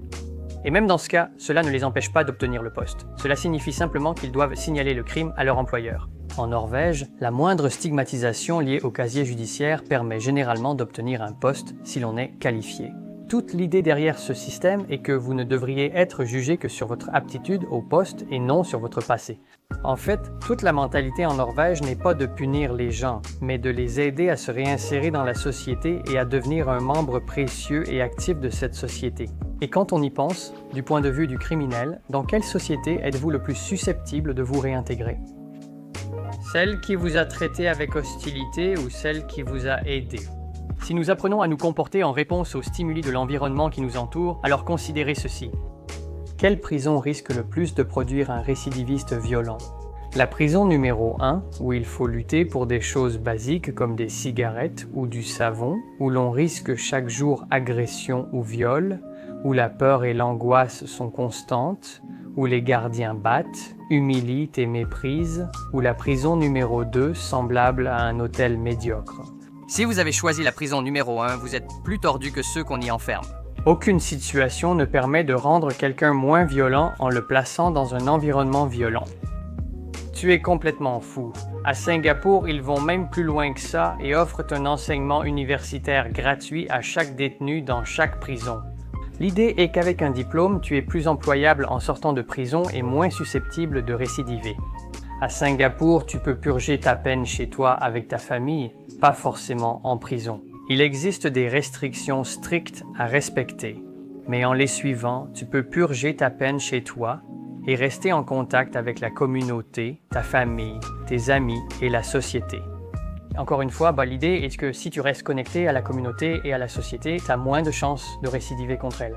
Et même dans ce cas, cela ne les empêche pas d'obtenir le poste. Cela signifie simplement qu'ils doivent signaler le crime à leur employeur. En Norvège, la moindre stigmatisation liée au casier judiciaire permet généralement d'obtenir un poste si l'on est qualifié. Toute l'idée derrière ce système est que vous ne devriez être jugé que sur votre aptitude au poste et non sur votre passé. En fait, toute la mentalité en Norvège n'est pas de punir les gens, mais de les aider à se réinsérer dans la société et à devenir un membre précieux et actif de cette société. Et quand on y pense, du point de vue du criminel, dans quelle société êtes-vous le plus susceptible de vous réintégrer? Celle qui vous a traité avec hostilité ou celle qui vous a aidé? Si nous apprenons à nous comporter en réponse aux stimuli de l'environnement qui nous entoure, alors considérez ceci. Quelle prison risque le plus de produire un récidiviste violent? La prison numéro 1, où il faut lutter pour des choses basiques comme des cigarettes ou du savon, où l'on risque chaque jour agression ou viol, où la peur et l'angoisse sont constantes, où les gardiens battent, humilient et méprisent, ou la prison numéro 2, semblable à un hôtel médiocre. Si vous avez choisi la prison numéro 1, vous êtes plus tordu que ceux qu'on y enferme. Aucune situation ne permet de rendre quelqu'un moins violent en le plaçant dans un environnement violent. Tu es complètement fou. À Singapour, ils vont même plus loin que ça et offrent un enseignement universitaire gratuit à chaque détenu dans chaque prison. L'idée est qu'avec un diplôme, tu es plus employable en sortant de prison et moins susceptible de récidiver. À Singapour, tu peux purger ta peine chez toi avec ta famille, pas forcément en prison. Il existe des restrictions strictes à respecter, mais en les suivant, tu peux purger ta peine chez toi et rester en contact avec la communauté, ta famille, tes amis et la société. Encore une fois, l'idée est que si tu restes connecté à la communauté et à la société, tu as moins de chances de récidiver contre elle.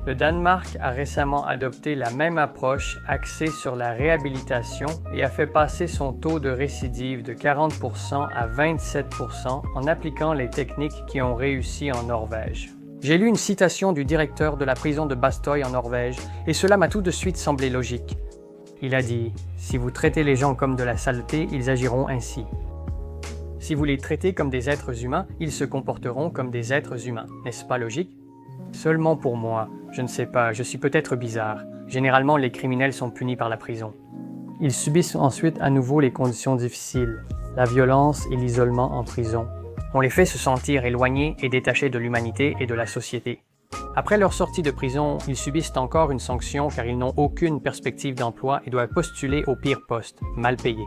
Le Danemark a récemment adopté la même approche axée sur la réhabilitation et a fait passer son taux de récidive de 40% à 27% en appliquant les techniques qui ont réussi en Norvège. J'ai lu une citation du directeur de la prison de Bastøy en Norvège et cela m'a tout de suite semblé logique. Il a dit « Si vous traitez les gens comme de la saleté, ils agiront ainsi. Si vous les traitez comme des êtres humains, ils se comporteront comme des êtres humains. N'est-ce pas logique ?» Seulement pour moi, je ne sais pas, je suis peut-être bizarre. Généralement, les criminels sont punis par la prison. Ils subissent ensuite à nouveau les conditions difficiles, la violence et l'isolement en prison. On les fait se sentir éloignés et détachés de l'humanité et de la société. Après leur sortie de prison, ils subissent encore une sanction car ils n'ont aucune perspective d'emploi et doivent postuler au pire poste, mal payé.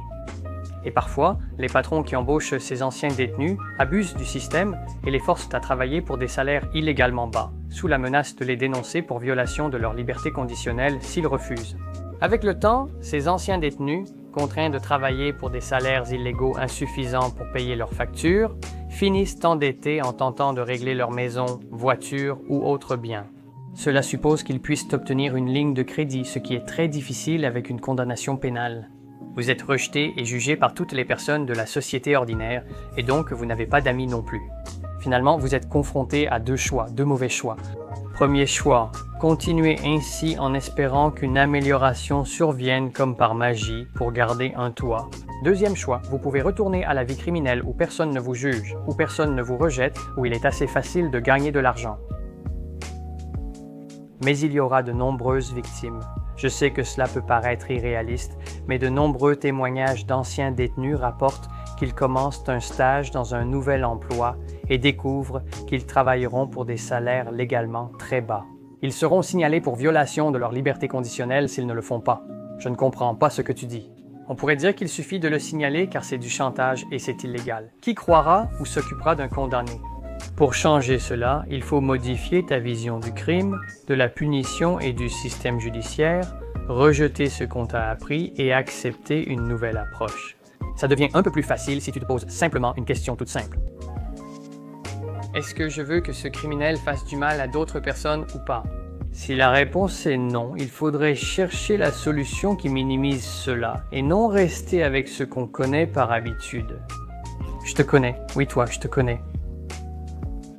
Et parfois, les patrons qui embauchent ces anciens détenus abusent du système et les forcent à travailler pour des salaires illégalement bas, sous la menace de les dénoncer pour violation de leur liberté conditionnelle s'ils refusent. Avec le temps, ces anciens détenus, contraints de travailler pour des salaires illégaux insuffisants pour payer leurs factures, finissent endettés en tentant de régler leur maison, voiture ou autres biens. Cela suppose qu'ils puissent obtenir une ligne de crédit, ce qui est très difficile avec une condamnation pénale. Vous êtes rejeté et jugé par toutes les personnes de la société ordinaire et donc vous n'avez pas d'amis non plus. Finalement, vous êtes confronté à deux mauvais choix. Premier choix, continuez ainsi en espérant qu'une amélioration survienne comme par magie pour garder un toit. Deuxième choix, vous pouvez retourner à la vie criminelle où personne ne vous juge, où personne ne vous rejette, où il est assez facile de gagner de l'argent. Mais il y aura de nombreuses victimes. Je sais que cela peut paraître irréaliste, mais de nombreux témoignages d'anciens détenus rapportent qu'ils commencent un stage dans un nouvel emploi et découvrent qu'ils travailleront pour des salaires légalement très bas. Ils seront signalés pour violation de leur liberté conditionnelle s'ils ne le font pas. Je ne comprends pas ce que tu dis. On pourrait dire qu'il suffit de le signaler car c'est du chantage et c'est illégal. Qui croira ou s'occupera d'un condamné? Pour changer cela, il faut modifier ta vision du crime, de la punition et du système judiciaire, rejeter ce qu'on t'a appris et accepter une nouvelle approche. Ça devient un peu plus facile si tu te poses simplement une question toute simple. Est-ce que je veux que ce criminel fasse du mal à d'autres personnes ou pas? Si la réponse est non, il faudrait chercher la solution qui minimise cela et non rester avec ce qu'on connaît par habitude. Je te connais, oui toi, je te connais.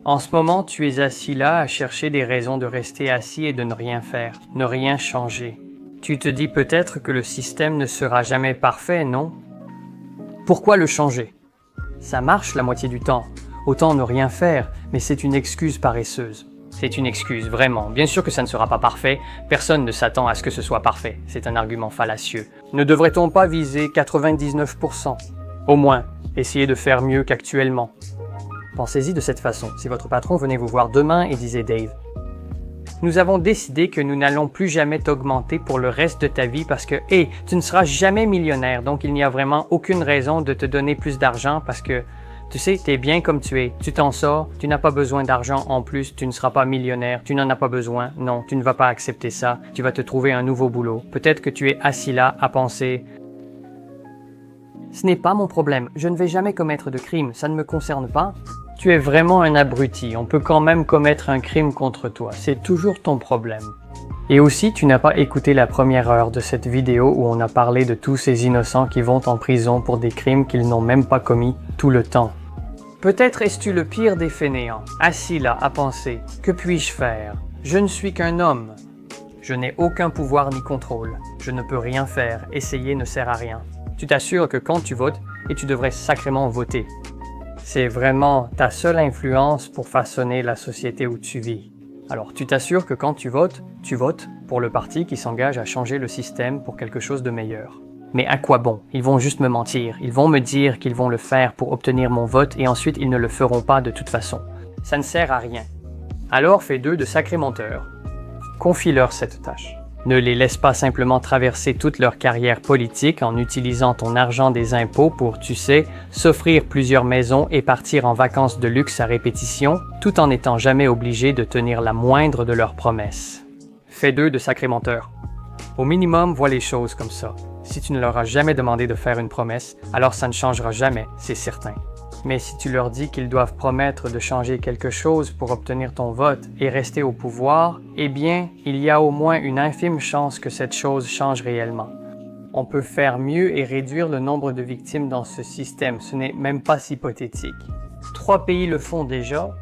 En ce moment, tu es assis là à chercher des raisons de rester assis et de ne rien faire, ne rien changer. Tu te dis peut-être que le système ne sera jamais parfait, non? Pourquoi le changer? Ça marche la moitié du temps. Autant ne rien faire, mais c'est une excuse paresseuse. C'est une excuse, vraiment. Bien sûr que ça ne sera pas parfait, personne ne s'attend à ce que ce soit parfait. C'est un argument fallacieux. Ne devrait-on pas viser 99%? Au moins, essayer de faire mieux qu'actuellement. Pensez-y de cette façon. Si votre patron venait vous voir demain et disait « Dave, nous avons décidé que nous n'allons plus jamais t'augmenter pour le reste de ta vie parce que, hey, tu ne seras jamais millionnaire, donc il n'y a vraiment aucune raison de te donner plus d'argent parce que, tu sais, tu es bien comme tu es, tu t'en sors, tu n'as pas besoin d'argent en plus, tu ne seras pas millionnaire, tu n'en as pas besoin, non, tu ne vas pas accepter ça, tu vas te trouver un nouveau boulot. Peut-être que tu es assis là à penser « Ce n'est pas mon problème, je ne vais jamais commettre de crime, ça ne me concerne pas. » Tu es vraiment un abruti, on peut quand même commettre un crime contre toi, c'est toujours ton problème. Et aussi, tu n'as pas écouté la première heure de cette vidéo où on a parlé de tous ces innocents qui vont en prison pour des crimes qu'ils n'ont même pas commis tout le temps. Peut-être es-tu le pire des fainéants, assis là à penser « Que puis-je faire? Je ne suis qu'un homme. Je n'ai aucun pouvoir ni contrôle. Je ne peux rien faire, essayer ne sert à rien. » Tu t'assures que quand tu votes, et tu devrais sacrément voter. C'est vraiment ta seule influence pour façonner la société où tu vis. Alors tu t'assures que quand tu votes pour le parti qui s'engage à changer le système pour quelque chose de meilleur. Mais à quoi bon? Ils vont juste me mentir. Ils vont me dire qu'ils vont le faire pour obtenir mon vote et ensuite ils ne le feront pas de toute façon. Ça ne sert à rien. Alors fais d'eux de sacrés menteurs. Confie-leur cette tâche. Ne les laisse pas simplement traverser toute leur carrière politique en utilisant ton argent des impôts pour, tu sais, s'offrir plusieurs maisons et partir en vacances de luxe à répétition, tout en n'étant jamais obligé de tenir la moindre de leurs promesses. Fais d'eux de sacrés menteurs. Au minimum, vois les choses comme ça. Si tu ne leur as jamais demandé de faire une promesse, alors ça ne changera jamais, c'est certain. Mais si tu leur dis qu'ils doivent promettre de changer quelque chose pour obtenir ton vote et rester au pouvoir, eh bien, il y a au moins une infime chance que cette chose change réellement. On peut faire mieux et réduire le nombre de victimes dans ce système, ce n'est même pas si hypothétique. 3 pays le font déjà.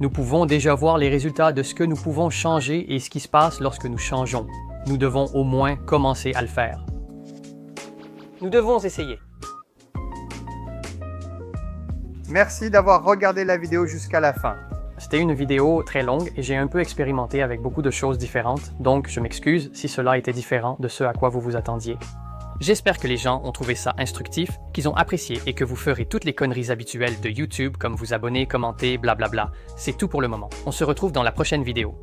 Nous pouvons déjà voir les résultats de ce que nous pouvons changer et ce qui se passe lorsque nous changeons. Nous devons au moins commencer à le faire. Nous devons essayer. Merci d'avoir regardé la vidéo jusqu'à la fin. C'était une vidéo très longue et j'ai un peu expérimenté avec beaucoup de choses différentes, donc je m'excuse si cela était différent de ce à quoi vous vous attendiez. J'espère que les gens ont trouvé ça instructif, qu'ils ont apprécié et que vous ferez toutes les conneries habituelles de YouTube comme vous abonner, commenter, blablabla. C'est tout pour le moment. On se retrouve dans la prochaine vidéo.